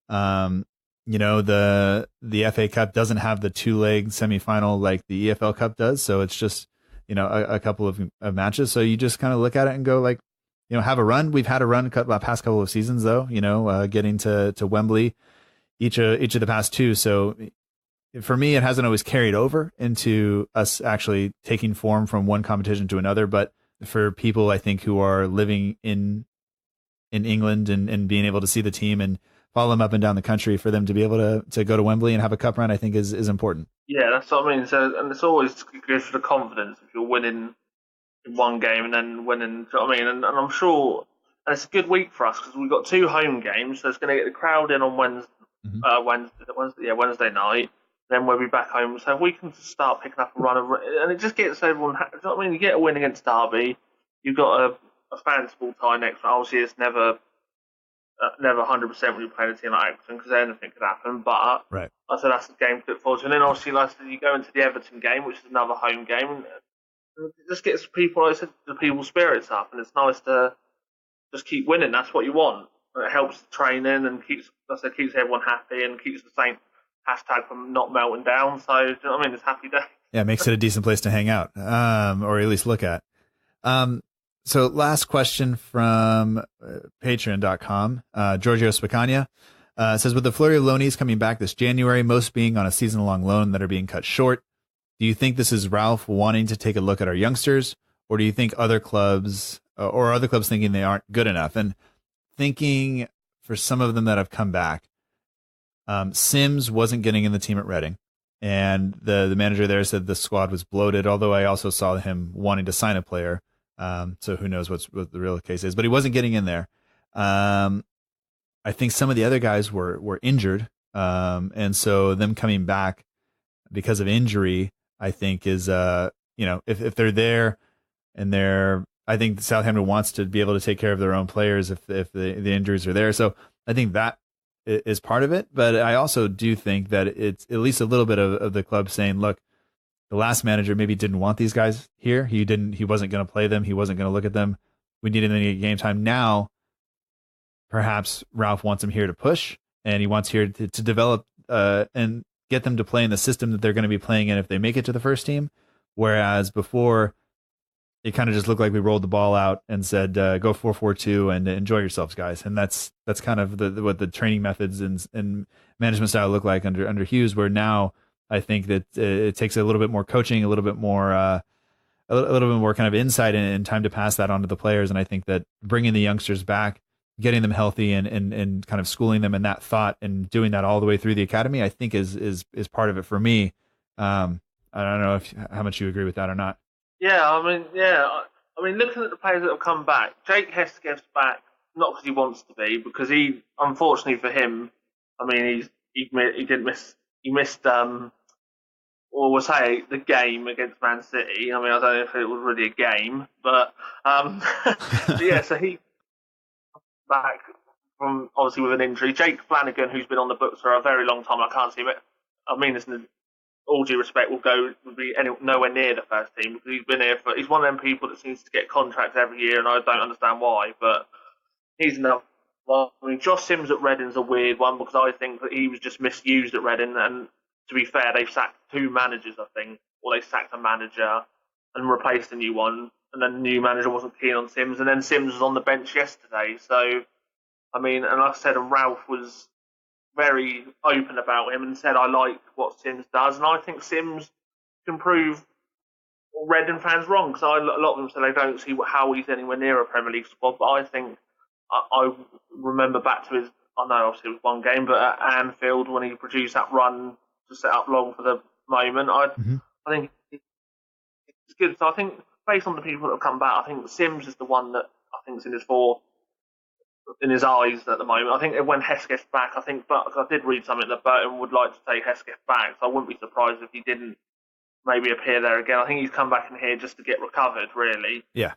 The FA Cup doesn't have the 2-leg semifinal like the EFL Cup does, so it's just a couple of matches. So you just kind of look at it and go like, have a run. We've had a run the past couple of seasons though. Getting to Wembley each of the past 2. So for me, it hasn't always carried over into us actually taking form from one competition to another. But for people, I think, who are living in England and being able to see the team and follow them up and down the country, for them to be able to go to Wembley and have a cup run, I think is important. Yeah, that's what I mean. So, and it's always good for the confidence if you're winning in one game and then winning. You know what I mean? And I'm sure, and it's a good week for us because we've got 2 home games, so it's going to get the crowd in on Wednesday night. Then we'll be back home. So we can start picking up a run and it just gets everyone. You know what I mean? You get a win against Derby, you've got a fanciful tie next. Obviously, it's never 100% when you're playing a team like Everton, because anything could happen. But right. I said that's the game to look forward to. And then obviously, like I said, you go into the Everton game, which is another home game, and it just gets people, like I said, the people's spirits up, and it's nice to just keep winning. That's what you want. It helps the training and keeps everyone happy and keeps the same hashtag from not melting down. So, do you know what I mean? It's happy day. Yeah, it makes it a decent place to hang out, or at least look at. So last question from patreon.com. Giorgio Spicania says, with the flurry of loanees coming back this January, most being on a season-long loan that are being cut short, do you think this is Ralph wanting to take a look at our youngsters, or do you think other clubs thinking they aren't good enough? And thinking for some of them that have come back, Sims wasn't getting in the team at Reading, and the manager there said the squad was bloated, although I also saw him wanting to sign a player. So who knows what the real case is, but he wasn't getting in there. I think some of the other guys were injured. And so them coming back because of injury, I think is, if they're there and I think Southampton wants to be able to take care of their own players if the injuries are there. So I think that is part of it, but I also do think that it's at least a little bit of the club saying, look, the last manager maybe didn't want these guys here. He wasn't going to play them. He wasn't going to look at them. We needed them to get game time. Now, perhaps Ralph wants them here to push, and he wants here to develop and get them to play in the system that they're going to be playing in if they make it to the first team. Whereas before, it kind of just looked like we rolled the ball out and said, go 4-4-2 and enjoy yourselves, guys. And that's kind of what the training methods and management style look like under Hughes, where now I think that it takes a little bit more coaching, a little bit more kind of insight and time to pass that on to the players. And I think that bringing the youngsters back, getting them healthy and kind of schooling them in that thought and doing that all the way through the academy, I think is part of it for me. I don't know how much you agree with that or not. Yeah, I mean, looking at the players that have come back, Jake Hesketh's back not because he wants to be, because he, unfortunately for him, I mean, he missed or we'll say the game against Man City. I mean, I don't know if it was really a game, but yeah, so he back from obviously with an injury. Jake Flanagan, who's been on the books for a very long time, I can't see him. I mean, this in all due respect, would be nowhere near the first team because he's been here he's one of them people that seems to get contracts every year, and I don't understand why, but he's enough. Well, I mean, Josh Sims at Reading's a weird one because I think that he was just misused at Reading, and to be fair, they've sacked 2 managers, I think, or they sacked a manager and replaced a new one, and then the new manager wasn't keen on Sims, and then Sims was on the bench yesterday. So, I mean, and like I said, and Ralph was very open about him and said, I like what Sims does, and I think Sims can prove Reading fans wrong, because a lot of them say they don't see how he's anywhere near a Premier League squad, but I think I remember back to his, I know obviously it was one game, but at Anfield when he produced that run to set up Long for the moment, I think it's good. So I think based on the people that have come back, I think Sims is the one that I think is in his in his eyes at the moment. I think when Hess gets back, but I did read something that Burton would like to take Hess back, so I wouldn't be surprised if he didn't maybe appear there again. I think he's come back in here just to get recovered, really. Yeah.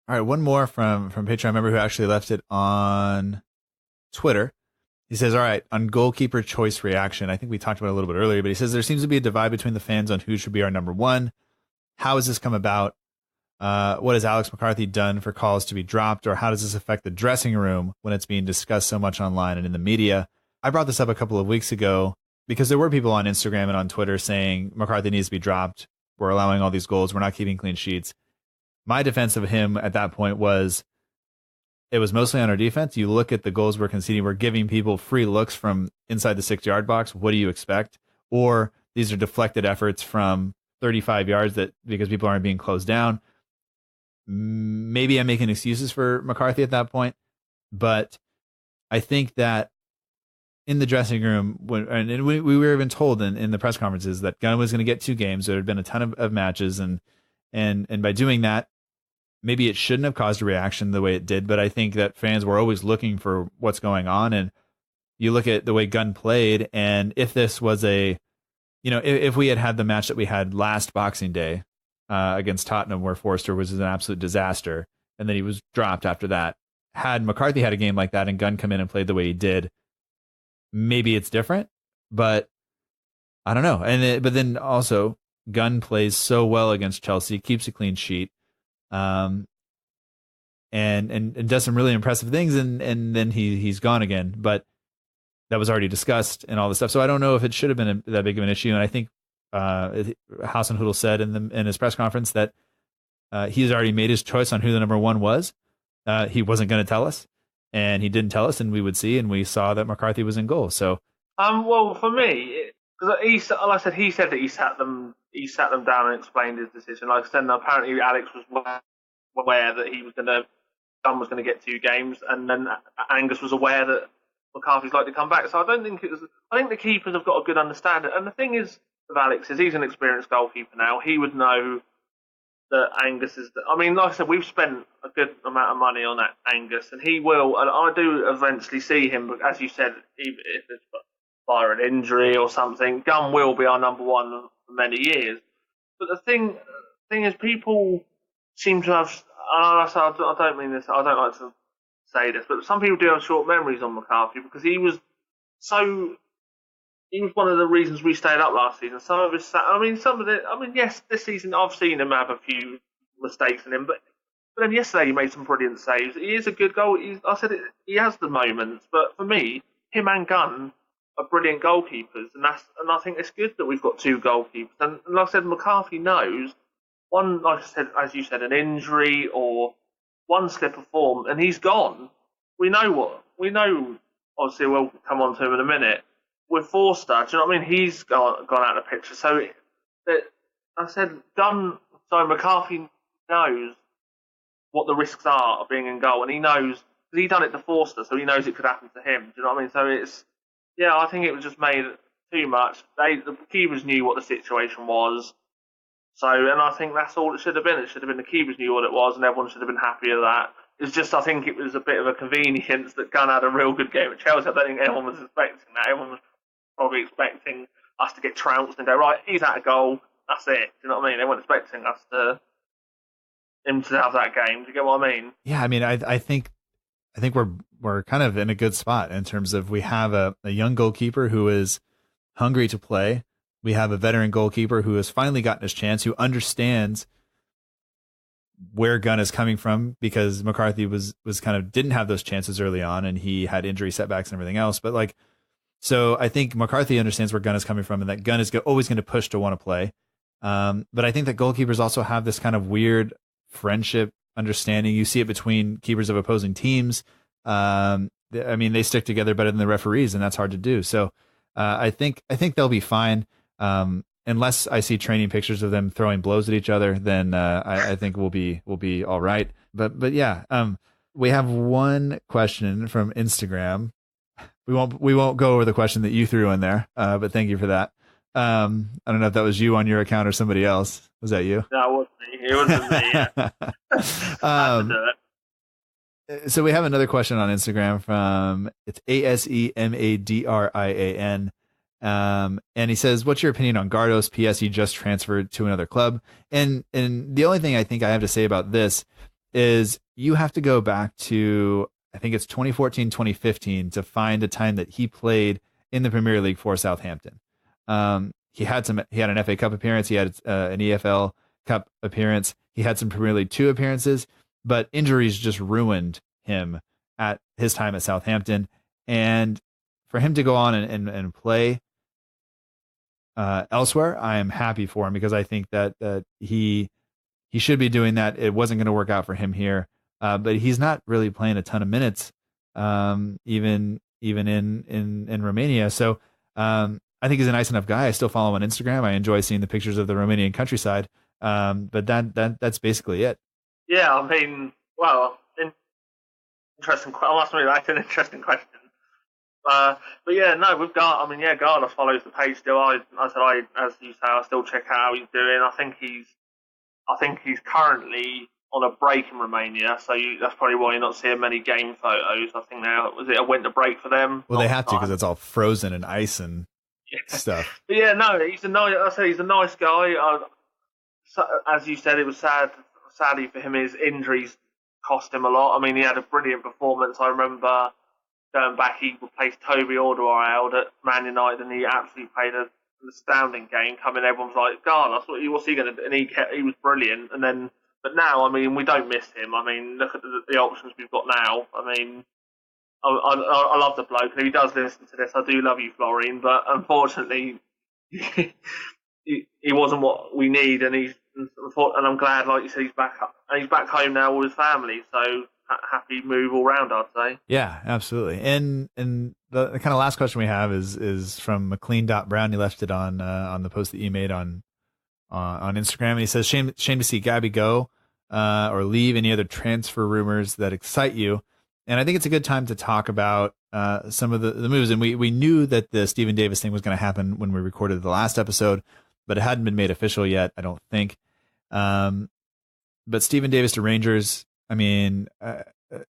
All right, one more from Patreon member who actually left it on Twitter. He says, all right, on goalkeeper choice reaction, I think we talked about it a little bit earlier, but he says there seems to be a divide between the fans on who should be our number one. How has this come about? What has Alex McCarthy done for calls to be dropped, or how does this affect the dressing room when it's being discussed so much online and in the media? I brought this up a couple of weeks ago because there were people on Instagram and on Twitter saying McCarthy needs to be dropped. We're allowing all these goals. We're not keeping clean sheets. My defense of him at that point was it was mostly on our defense. You look at the goals we're conceding. We're giving people free looks from inside the 6-yard box. What do you expect? Or these are deflected efforts from 35 yards because people aren't being closed down. Maybe I'm making excuses for McCarthy at that point, but I think that in the dressing room, we were even told in the press conferences that Gunn was going to get 2 games. There had been a ton of matches, and by doing that, maybe it shouldn't have caused a reaction the way it did. But I think that fans were always looking for what's going on, and you look at the way Gunn played, and if this was if we had the match that we had last Boxing Day against Tottenham, where Forster was an absolute disaster, and then he was dropped after that. Had McCarthy had a game like that and Gunn come in and played the way he did, maybe it's different, but I don't know. But then also Gunn plays so well against Chelsea, keeps a clean sheet, and does some really impressive things, and then he's gone again. But that was already discussed and all this stuff. So I don't know if it should have been that big of an issue. And I think Hasenhuttl said in his press conference that he's already made his choice on who the number one was. He wasn't going to tell us, and he didn't tell us, and we would see, and we saw that McCarthy was in goal. So, well, for me, because he said that he sat them down and explained his decision. Like I said, apparently Alex was aware that Gunn was going to get 2 games, and then Angus was aware that McCarthy's likely to come back. So I don't think it was. I think the keepers have got a good understanding. And the thing is with Alex is he's an experienced goalkeeper now. He would know that Angus is. Like I said, we've spent a good amount of money on that Angus, and he will. And I do eventually see him. But as you said, even if it's via an injury or something, Gunn will be our number one for many years. But the thing is, people seem to have. I don't mean this. I don't like to say this, but some people do have short memories on McCarthy because he was one of the reasons we stayed up last season. Yes, this season I've seen him have a few mistakes in him, but then yesterday he made some brilliant saves. He is a good goal. He has the moments, but for me, him and Gunn are brilliant goalkeepers, and I think it's good that we've got 2 goalkeepers. And like I said, McCarthy knows one, like I said, as you said, an injury or one slip of form, and he's gone. We know. Obviously, we'll come on to him in a minute. With Forster, do you know what I mean? He's gone out of the picture. So, McCarthy knows what the risks are of being in goal, and he knows because he done it to Forster, so he knows it could happen to him. Do you know what I mean? So I think it was just made too much. The keepers knew what the situation was. So, and I think that's all it should have been. It should have been the keepers knew what it was, and everyone should have been happy with that. It's just, I think it was a bit of a convenience that Gunn had a real good game at Chelsea. I don't think anyone was expecting that. Everyone was probably expecting us to get trounced and go, right, he's at a goal, that's it. Do you know what I mean? They weren't expecting him to have that game. Do you get what I mean? Yeah, I think we're kind of in a good spot in terms of we have a young goalkeeper who is hungry to play. We have a veteran goalkeeper who has finally gotten his chance, who understands where Gunn is coming from, because McCarthy was kind of didn't have those chances early on, and he had injury setbacks and everything else. But so I think McCarthy understands where Gunn is coming from, and that Gunn is always going to push to want to play. But I think that goalkeepers also have this kind of weird friendship understanding. You see it between keepers of opposing teams. They stick together better than the referees, and that's hard to do. So I think they'll be fine. Unless I see training pictures of them throwing blows at each other, then I think we'll be all right. But yeah, we have one question from Instagram. We won't go over the question that you threw in there, but thank you for that. I don't know if that was you on your account or somebody else. Was that you? No, it wasn't me. It wasn't me. Yeah. So we have another question on Instagram from, it's ASEMADRIAN. And he says, what's your opinion on Gardos? PS, he just transferred to another club. And the only thing I think I have to say about this is you have to go back to, I think it's 2014, 2015 to find a time that he played in the Premier League for Southampton. He had an FA Cup appearance. He had an EFL Cup appearance. He had some Premier League 2 appearances, but injuries just ruined him at his time at Southampton. And for him to go on and play elsewhere, I am happy for him, because I think that he should be doing that. It wasn't going to work out for him here, but he's not really playing a ton of minutes, even in Romania. So I think he's a nice enough guy. I still follow him on Instagram. I enjoy seeing the pictures of the Romanian countryside. But that's basically it. Yeah, I mean, well, interesting. I must admit, that's an interesting question. But yeah, no, with Gar, I mean, yeah, Gardos follows the page still. As you say, I still check out how he's doing. I think he's currently on a break in Romania, so that's probably why you're not seeing many game photos. I think now, was it a winter break for them? Well, they have to, because it's all frozen and ice and stuff. But yeah, no, he's a nice guy. As you said, it was sadly for him, his injuries cost him a lot. I mean, he had a brilliant performance. I remember going back, he replaced Toby Alderweireld at Man United, and he absolutely played an astounding game. Coming, everyone's like, God, what's he going to do? And he was brilliant. But now, I mean, we don't miss him. I mean, look at the options we've got now. I mean, I love the bloke. If he does listen to this, I do love you, Florine. But unfortunately, he wasn't what we need, and I'm glad, like you said, he's back home now with his family. So happy move all round, I'd say. Yeah, absolutely. And the kind of last question we have is from McLean.Brown. He left it on the post that you made on Instagram, and he says, shame to see Gabby go or leave. Any other transfer rumors that excite you? And I think it's a good time to talk about some of the moves. And we knew that the Stephen Davis thing was going to happen when we recorded the last episode, but it hadn't been made official yet, I don't think. But Stephen Davis to Rangers, I mean, Aiden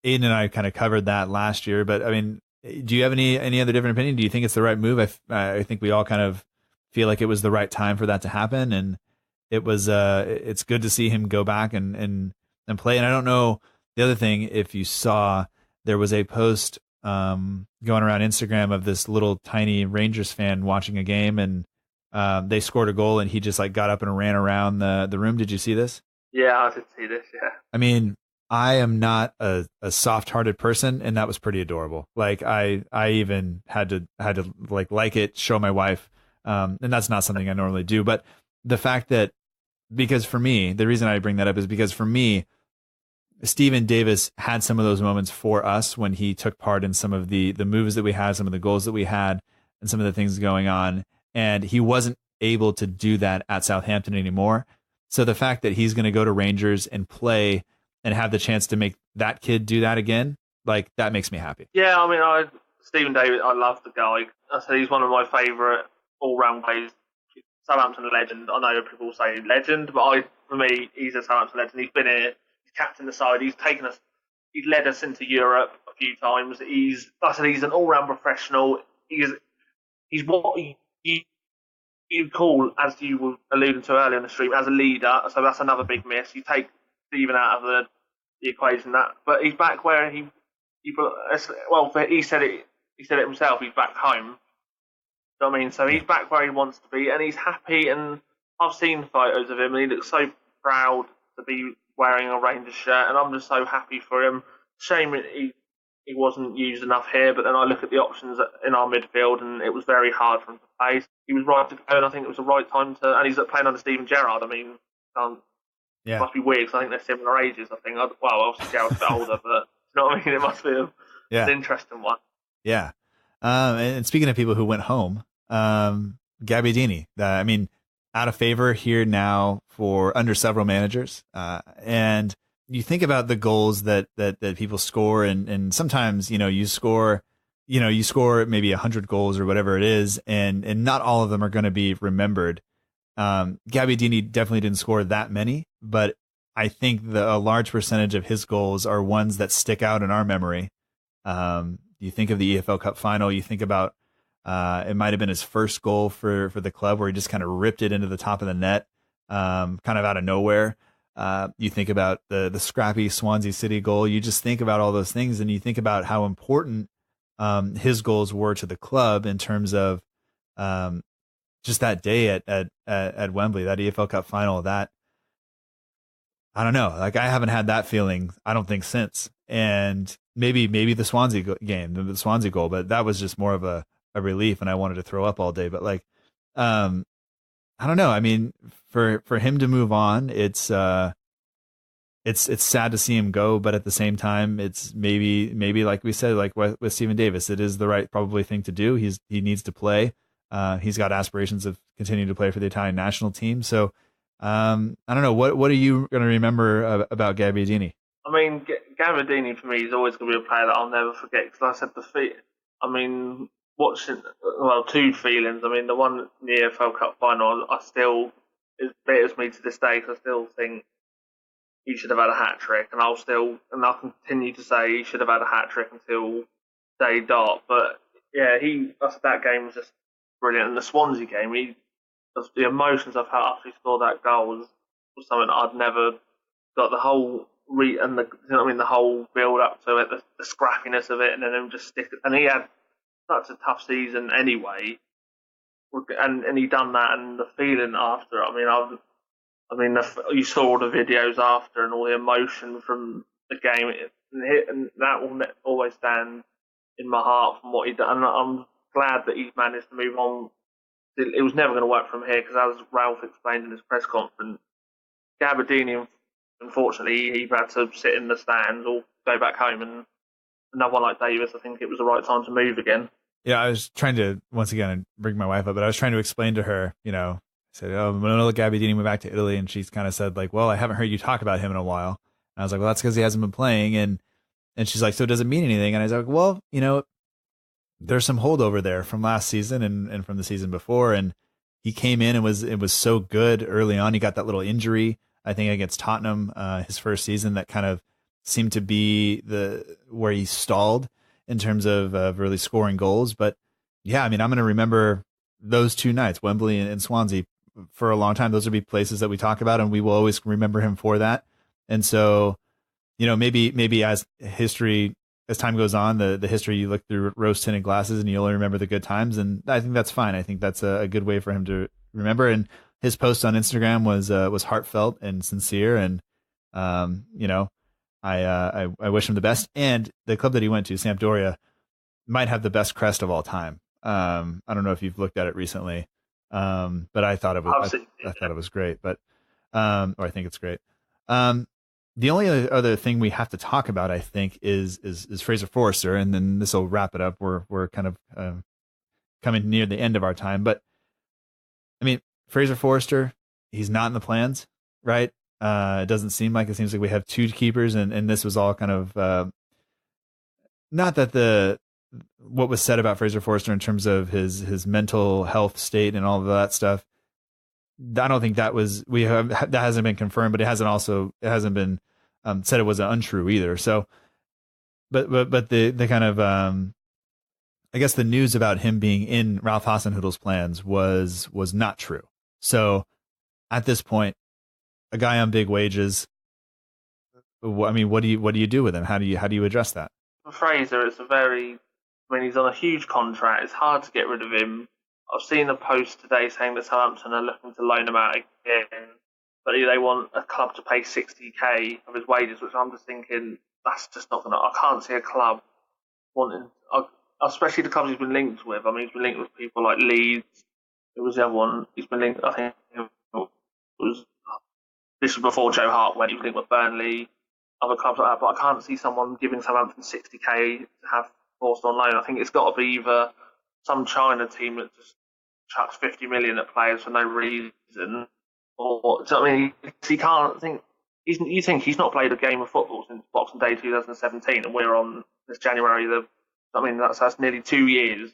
and I kind of covered that last year, but I mean, do you have any other different opinion? Do you think it's the right move? I think we all kind of feel like it was the right time for that to happen, and it was. It's good to see him go back and play. And I don't know, the other thing, if you saw, there was a post going around Instagram of this little tiny Rangers fan watching a game, and they scored a goal, and he just like got up and ran around the room. Did you see this? Yeah, I did see this. Yeah. I mean, I am not a soft-hearted person, and that was pretty adorable. Like I even had to like it, show my wife, and that's not something I normally do. But the fact that, because for me, the reason I bring that up is because for me, Stephen Davis had some of those moments for us when he took part in some of the moves that we had, some of the goals that we had, and some of the things going on, and he wasn't able to do that at Southampton anymore. So the fact that he's going to go to Rangers and play and have the chance to make that kid do that again, like, that makes me happy. Yeah, I mean, Stephen Davis, I love the guy. I said he's one of my favourite all-round players. Southampton legend. I know people say legend, but for me, he's a Southampton legend. He's been here, he's captained the side, he's led us into Europe a few times. He's an all-round professional. He's what you call, as you were alluding to earlier in the stream, as a leader. So that's another big miss. You take Stephen out of the equation, but he's back where he said it himself. He's back home. You know what I mean? So he's back where he wants to be, and he's happy. And I've seen photos of him, and he looks so proud to be wearing a Rangers shirt, and I'm just so happy for him. Shame he wasn't used enough here, but then I look at the options in our midfield, and it was very hard for him to play. He was right to go, and I think it was the right time to. And he's playing under Steven Gerrard. I mean, it must be weird because I think they're similar ages. I think. Well, obviously Gerrard's a bit older, but you know what I mean. It must be an interesting one. Yeah. And speaking of people who went home, Gabbiadini. I mean, out of favor here now for under several managers, and you think about the goals that people score, and sometimes you score maybe 100 goals or whatever it is, and not all of them are going to be remembered. Gabbiadini definitely didn't score that many, but I think a large percentage of his goals are ones that stick out in our memory. You think of the EFL Cup final, you think about it might have been his first goal for the club where he just kind of ripped it into the top of the net, kind of out of nowhere. You think about the scrappy Swansea City goal. You just think about all those things, and you think about how important his goals were to the club in terms of just that day at Wembley, that EFL Cup final. That, I don't know, like I haven't had that feeling, I don't think, since. And maybe the Swansea game, the Swansea goal, but that was just more of a relief, and I wanted to throw up all day. But like, I don't know. I mean, for him to move on, it's sad to see him go, but at the same time, it's maybe like we said, like with Stephen Davis, it is the right probably thing to do. He needs to play. He's got aspirations of continuing to play for the Italian national team. So I don't know. What are you going to remember about Gabbiadini? I mean, Gabbiadini for me is always going to be a player that I'll never forget, because I said watching, well, two feelings. I mean, the one in the EFL Cup final, it bitters me to this day, because I still think he should have had a hat trick, and I'll continue to say he should have had a hat trick until day dot. But yeah, that game was just brilliant. And the Swansea game, the emotions I felt after he scored that goal was something I'd never got. The whole the whole build up to it, the scrappiness of it, and then him just stick. And he had such a tough season anyway, and he done that, and the feeling after. You saw all the videos after and all the emotion from the game, and that will always stand in my heart from what he done. And I'm glad that he's managed to move on. It was never going to work from here, because as Ralph explained in his press conference, Gabbiadini, unfortunately, he had to sit in the stands or go back home, and another one like Davis, I think it was the right time to move again. Yeah, I was trying to, once again, bring my wife up, but I was trying to explain to her, I said, Manolo Gabbiadini went back to Italy, and she's kind of said, like, well, I haven't heard you talk about him in a while. And I was like, well, that's because he hasn't been playing. And she's like, so does it mean anything? And I was like, well, there's some holdover there from last season and from the season before. And he came in and it was so good early on. He got that little injury, I think, against Tottenham, his first season, that kind of seemed to be where he stalled in terms of really scoring goals. But yeah, I mean, I'm going to remember those two nights, Wembley and Swansea, for a long time. Those will be places that we talk about, and we will always remember him for that. And so, maybe as time goes on, the history, you look through rose tinted glasses and you only remember the good times. And I think that's fine. I think that's a good way for him to remember. And his post on Instagram was heartfelt and sincere. And, I wish him the best. And the club that he went to, Sampdoria, might have the best crest of all time. I don't know if you've looked at it recently. But I thought it was great, or I think it's great. The only other thing we have to talk about, I think, is Fraser Forster, and then this will wrap it up. We're kind of coming near the end of our time, but I mean, Fraser Forster, he's not in the plans, right? It doesn't seem like. It seems like we have two keepers, and this was all kind of not that what was said about Fraser Forster in terms of his mental health state and all of that stuff. I don't think that hasn't been confirmed, but it hasn't been said it was untrue either. So, but the kind of I guess the news about him being in Ralph Hasenhuttle's plans was not true. So at this point, a guy on big wages, I mean, what do you do with him? How do you address that? For Fraser, he's on a huge contract. It's hard to get rid of him. I've seen a post today saying that Southampton are looking to loan him out again, but they want a club to pay 60k of his wages, which I'm just thinking, that's just not going to. I can't see a club wanting, especially the clubs he's been linked with. I mean, he's been linked with people like Leeds. It was the other one. He's been linked, I think this was before Joe Hart went. He was linked with Burnley, other clubs like that, but I can't see someone giving Southampton 60k to have forced on loan. I think it's got to be either some China team that just chucks 50 million at players for no reason, or I mean, he can't think. You think he's not played a game of football since Boxing Day 2017, and we're on this January. That's nearly 2 years.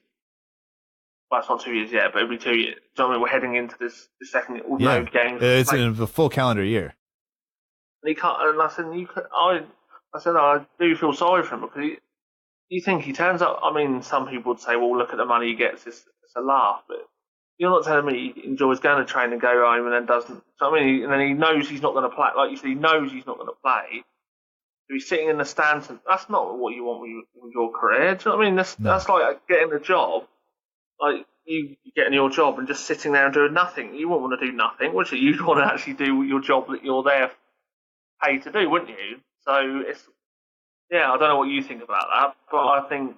Well, it's not 2 years yet, but it'll be 2 years. So, I mean, we're heading into this second no games. It's in the full calendar year. And he can't. And I said, I do feel sorry for him because you think he turns up. I mean, some people would say, well, look at the money he gets. It's a laugh, but you're not telling me he enjoys going to train and go home and then doesn't. So I mean, and then he knows he's not going to play. Like you said, he knows he's not going to play. So he's sitting in the stands. And that's not what you want with your career. Do you know what I mean? That's like getting a job. Like you getting your job and just sitting there and doing nothing. You wouldn't want to do nothing, would you? You'd want to actually do your job that you're there paid to do, wouldn't you? So it's. Yeah, I don't know what you think about that, but I think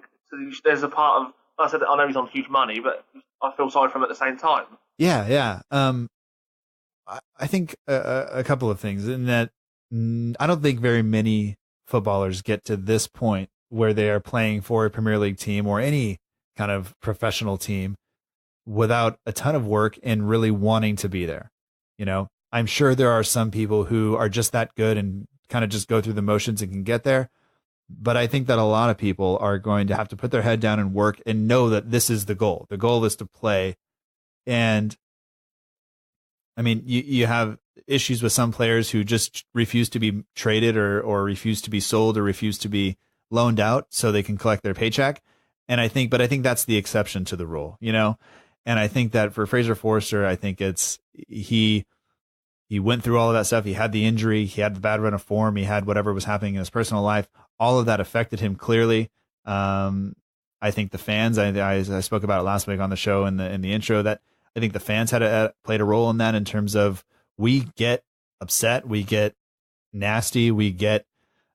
there's a part of. I said I know he's on huge money, but I feel sorry for him at the same time. Yeah. I think a couple of things in that I don't think very many footballers get to this point where they are playing for a Premier League team or any kind of professional team without a ton of work and really wanting to be there. You know, I'm sure there are some people who are just that good and kind of just go through the motions and can get there. But I think that a lot of people are going to have to put their head down and work and know that this is the goal. The goal is to play. And I mean, you have issues with some players who just refuse to be traded or refuse to be sold or refuse to be loaned out so they can collect their paycheck. And I think that's the exception to the rule, you know? And I think that for Fraser Forster, I think he went through all of that stuff. He had the injury. He had the bad run of form. He had whatever was happening in his personal life. All of that affected him clearly. I think the fans, I spoke about it last week on the show in the intro, that I think the fans played a role in that in terms of we get upset, we get nasty, we get,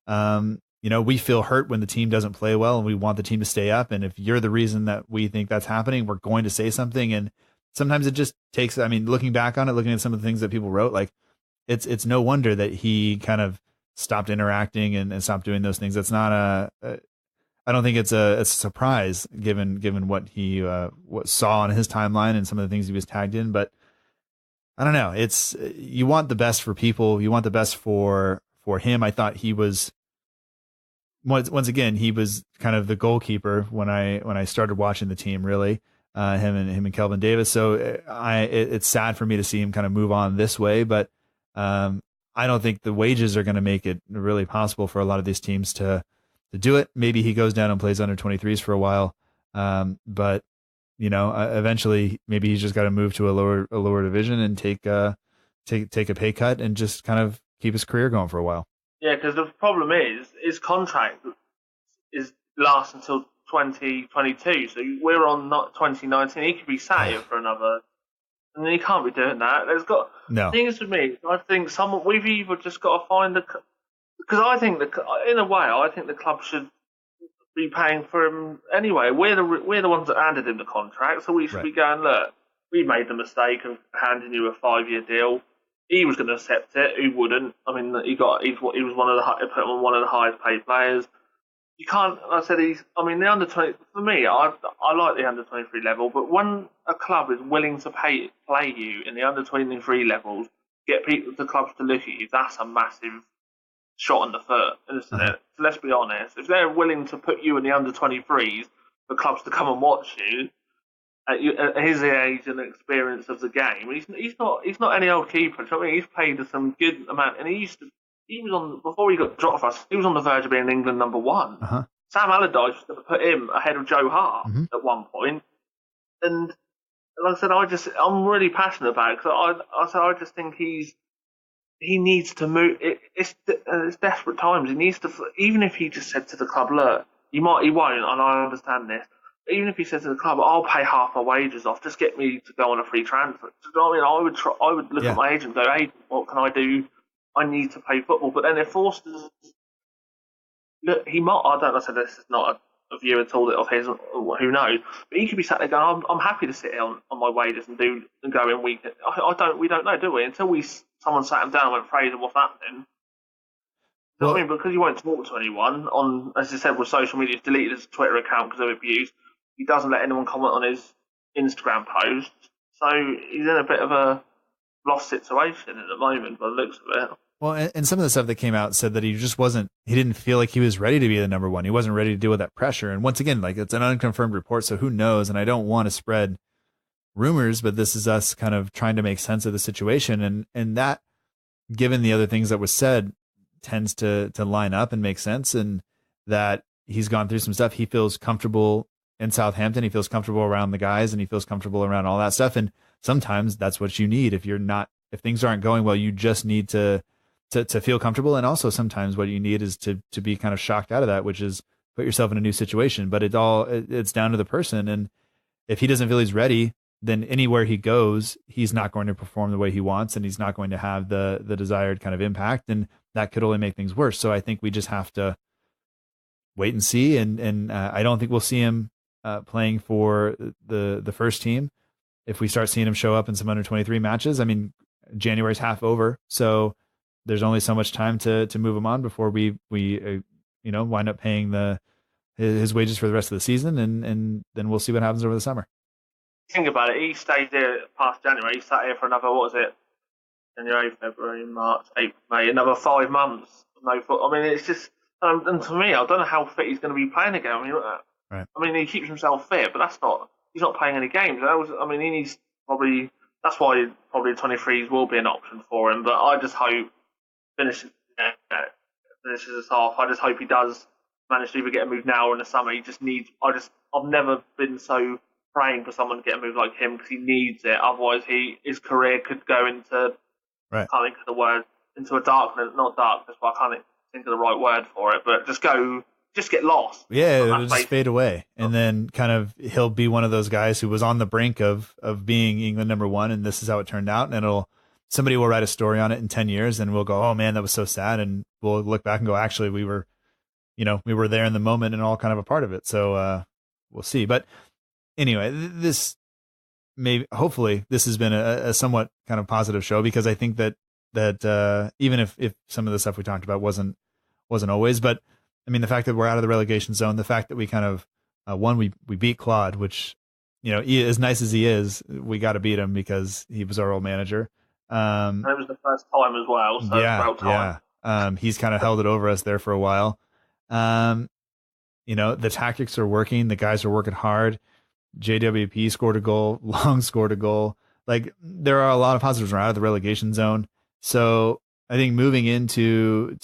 we feel hurt when the team doesn't play well and we want the team to stay up. And if you're the reason that we think that's happening, we're going to say something. And sometimes it just takes, I mean, looking back on it, looking at some of the things that people wrote, like it's no wonder that he kind of stopped interacting and stopped doing those things. It's not I don't think it's a surprise given what he saw on his timeline and some of the things he was tagged in. But I don't know. It's, you want the best for people. You want the best for him. I thought he was, once again, he was kind of the goalkeeper when I started watching the team, really, him and Kelvin Davis. So it's sad for me to see him kind of move on this way, but I don't think the wages are going to make it really possible for a lot of these teams to do it. Maybe he goes down and plays under 23s for a while. But eventually maybe he's just got to move to a lower division and take a pay cut and just kind of keep his career going for a while. Yeah, because the problem is his contract lasts until 2022. So we're on not 2019. He could be sat here for another. And he can't be doing that. There's got things with me. I think we've either just got to find because I think in a way I think the club should be paying for him anyway. We're the ones that handed him the contract, so we should be going, look, we made the mistake of handing you a 5-year deal. He was going to accept it. Who wouldn't? I mean, he was one of the highest paid players. You can't. I said the under 20. For me, I like the under 23 level, but when a club is willing to play you in the under 23 levels, get the clubs to look at you, that's a massive shot in the foot, isn't it? So let's be honest. If they're willing to put you in the under 23s for clubs to come and watch you at his age and experience of the game, he's not any old keeper. I mean, he's played some good amount, and he was on, before he got dropped for us, he was on the verge of being England number one. Sam Allardyce was going to put him ahead of Joe Hart at one point. And like I said, I'm really passionate about it because I just think he needs to move. It's desperate times. He needs to, even if he just said to the club, look, he won't, and I understand this. Even if he said to the club, I'll pay half my wages off, just get me to go on a free transfer. So, I mean, I would look at my agent and go, hey, what can I do? I need to play football. But then if Forster's, look, he might, I don't know, so this is not a view at all of his, who knows, but he could be sat there going, I'm happy to sit here on my wages and go in week. We don't know, do we? Until someone sat him down and went, Fraser, what's happening? Well, I mean, because he won't talk to anyone on, as I said, with social media, he's deleted his Twitter account because of abuse. He doesn't let anyone comment on his Instagram posts. So he's in a bit of a lost situation at the moment by the looks of it. Well, and some of the stuff that came out said that he didn't feel like he was ready to be the number one. He wasn't ready to deal with that pressure. And once again, like, it's an unconfirmed report, so who knows? And I don't want to spread rumors, but this is us kind of trying to make sense of the situation. And that, given the other things that was said, tends to line up and make sense, and that he's gone through some stuff. He feels comfortable in Southampton. He feels comfortable around the guys, and he feels comfortable around all that stuff. And sometimes that's what you need. If things aren't going well, you just need to feel comfortable. And also sometimes what you need is to be kind of shocked out of that, which is put yourself in a new situation. But it's down to the person. And if he doesn't feel he's ready, then anywhere he goes, he's not going to perform the way he wants, and he's not going to have the desired kind of impact. And that could only make things worse. So I think we just have to wait and see. And I don't think we'll see him playing for the first team. If we start seeing him show up in some under 23 matches, I mean, January's half over, so there's only so much time to move him on before we wind up paying his wages for the rest of the season, and then we'll see what happens over the summer. Think about it. He stayed there past January. He sat here for another, January, February, March, April, May, another 5 months. No foot. I mean, it's just, and to me, I don't know how fit he's going to be playing again. Right. I mean, he keeps himself fit, but he's not playing any games. He needs probably, that's why probably 23s will be an option for him. But I just hope finishes his half. I just hope he does manage to either get a move now or in the summer. He just needs. I've never been so praying for someone to get a move like him, because he needs it. Otherwise, his career could go into, right. I can't think of the word, into a not darkness, but I can't think of the right word for it. But just get lost. Yeah, it'll just fade away, and then kind of he'll be one of those guys who was on the brink of being England #1, and this is how it turned out. And somebody will write a story on it in 10 years, and we'll go, oh man, that was so sad, and we'll look back and go, actually, we were there in the moment and all kind of a part of it. So we'll see. But anyway, hopefully this has been a somewhat kind of positive show, because I think that even if some of the stuff we talked about wasn't always, but I mean, the fact that we're out of the relegation zone, the fact that we kind of we beat Claude, which, as nice as he is, we got to beat him because he was our old manager. And it was the first time as well. So about time. Yeah. He's kind of held it over us there for a while. The tactics are working. The guys are working hard. JWP scored a goal. Long scored a goal. Like, there are a lot of positives. We're out of the relegation zone. So I think moving into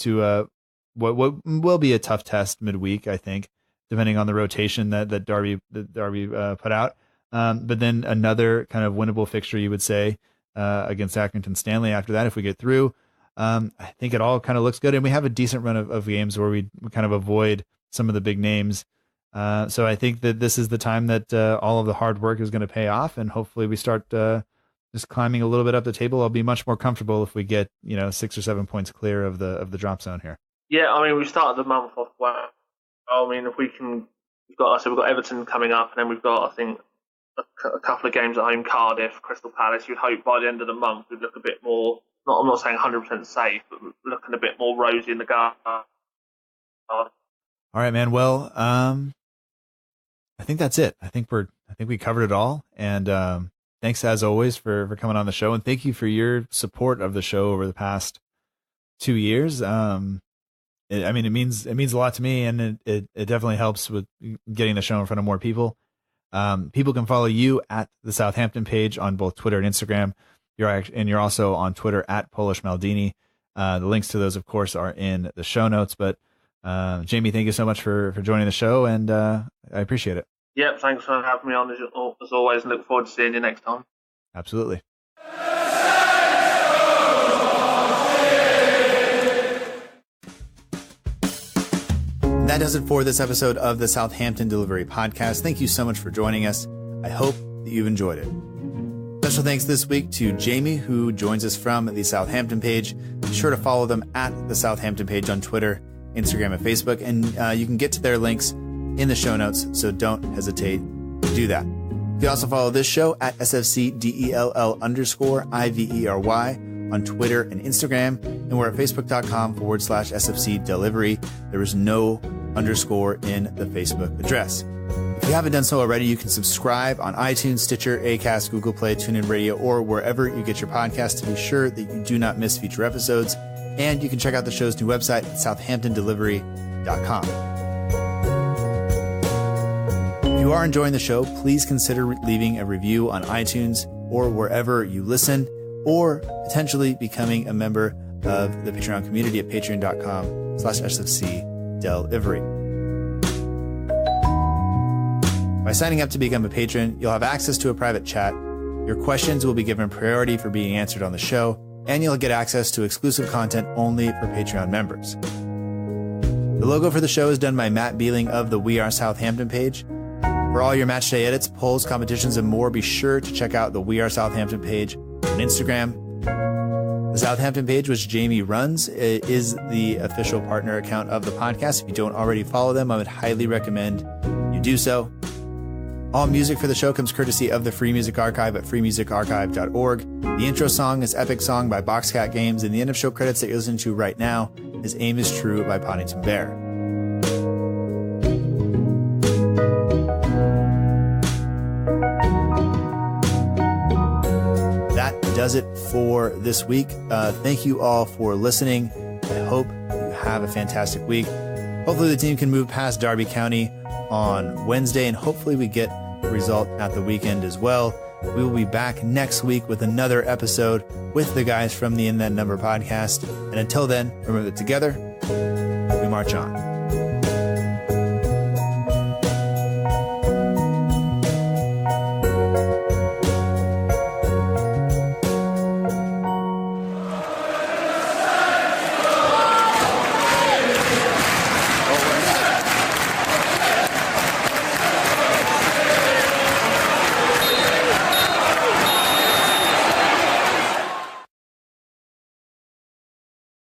what will be a tough test midweek, I think, depending on the rotation that Derby put out. But then another kind of winnable fixture, you would say, against Accrington Stanley after that, if we get through. I think it all kind of looks good, and we have a decent run of games where we kind of avoid some of the big names. So I think that this is the time that all of the hard work is going to pay off, and hopefully we start just climbing a little bit up the table. I'll be much more comfortable if we get 6 or 7 points clear of the drop zone here. Yeah, I mean, we started the month off well. I mean, if we can, we've got Everton coming up, and then we've got, I think, a couple of games at home, Cardiff, Crystal Palace. You'd hope by the end of the month we'd look a bit more, I'm not saying 100% safe, but looking a bit more rosy in the garden. All right, man. Well, I think that's it. I think we covered it all. And thanks as always for coming on the show, and thank you for your support of the show over the past 2 years. It means a lot to me, and it definitely helps with getting the show in front of more people. People can follow you at the Southampton page on both Twitter and Instagram. You're also on Twitter at Polish Maldini. The links to those, of course, are in the show notes. But Jamie, thank you so much for joining the show, and I appreciate it. Yep, thanks for having me on as always, and look forward to seeing you next time. Absolutely. That does it for this episode of the Southampton Delivery Podcast. Thank you so much for joining us. I hope that you've enjoyed it. Special thanks this week to Jamie, who joins us from the Southampton page. Be sure to follow them at the Southampton page on Twitter, Instagram, and Facebook, and you can get to their links in the show notes, so don't hesitate to do that. You can also follow this show at SFCDELL_IVERY on Twitter and Instagram, and we're at facebook.com/SFC Delivery. There is no underscore in the Facebook address. If you haven't done so already, you can subscribe on iTunes, Stitcher, Acast, Google Play, TuneIn Radio, or wherever you get your podcasts to be sure that you do not miss future episodes. And you can check out the show's new website at southamptondelivery.com. If you are enjoying the show, please consider leaving a review on iTunes or wherever you listen, or potentially becoming a member of the Patreon community at patreon.com/sfcdelivery. By signing up to become a patron, you'll have access to a private chat. Your questions will be given priority for being answered on the show, and you'll get access to exclusive content only for Patreon members. The logo for the show is done by Matt Beeling of the We Are Southampton page. For all your matchday edits, polls, competitions, and more, be sure to check out the We Are Southampton page on Instagram. The Southampton page, which Jamie runs, is the official partner account of the podcast. If you don't already follow them, I would highly recommend you do so. All music for the show comes courtesy of the Free Music Archive at freemusicarchive.org. The intro song is Epic Song by Boxcat Games, and the end of show credits that you're listening to right now is Aim is True by Poddington Bear. That does it for this week. Thank you all for listening. I hope you have a fantastic week. Hopefully the team can move past Derby County on Wednesday, and hopefully we get a result at the weekend as well. We will be back next week with another episode with the guys from the In That Number podcast. And until then, remember that together, we march on.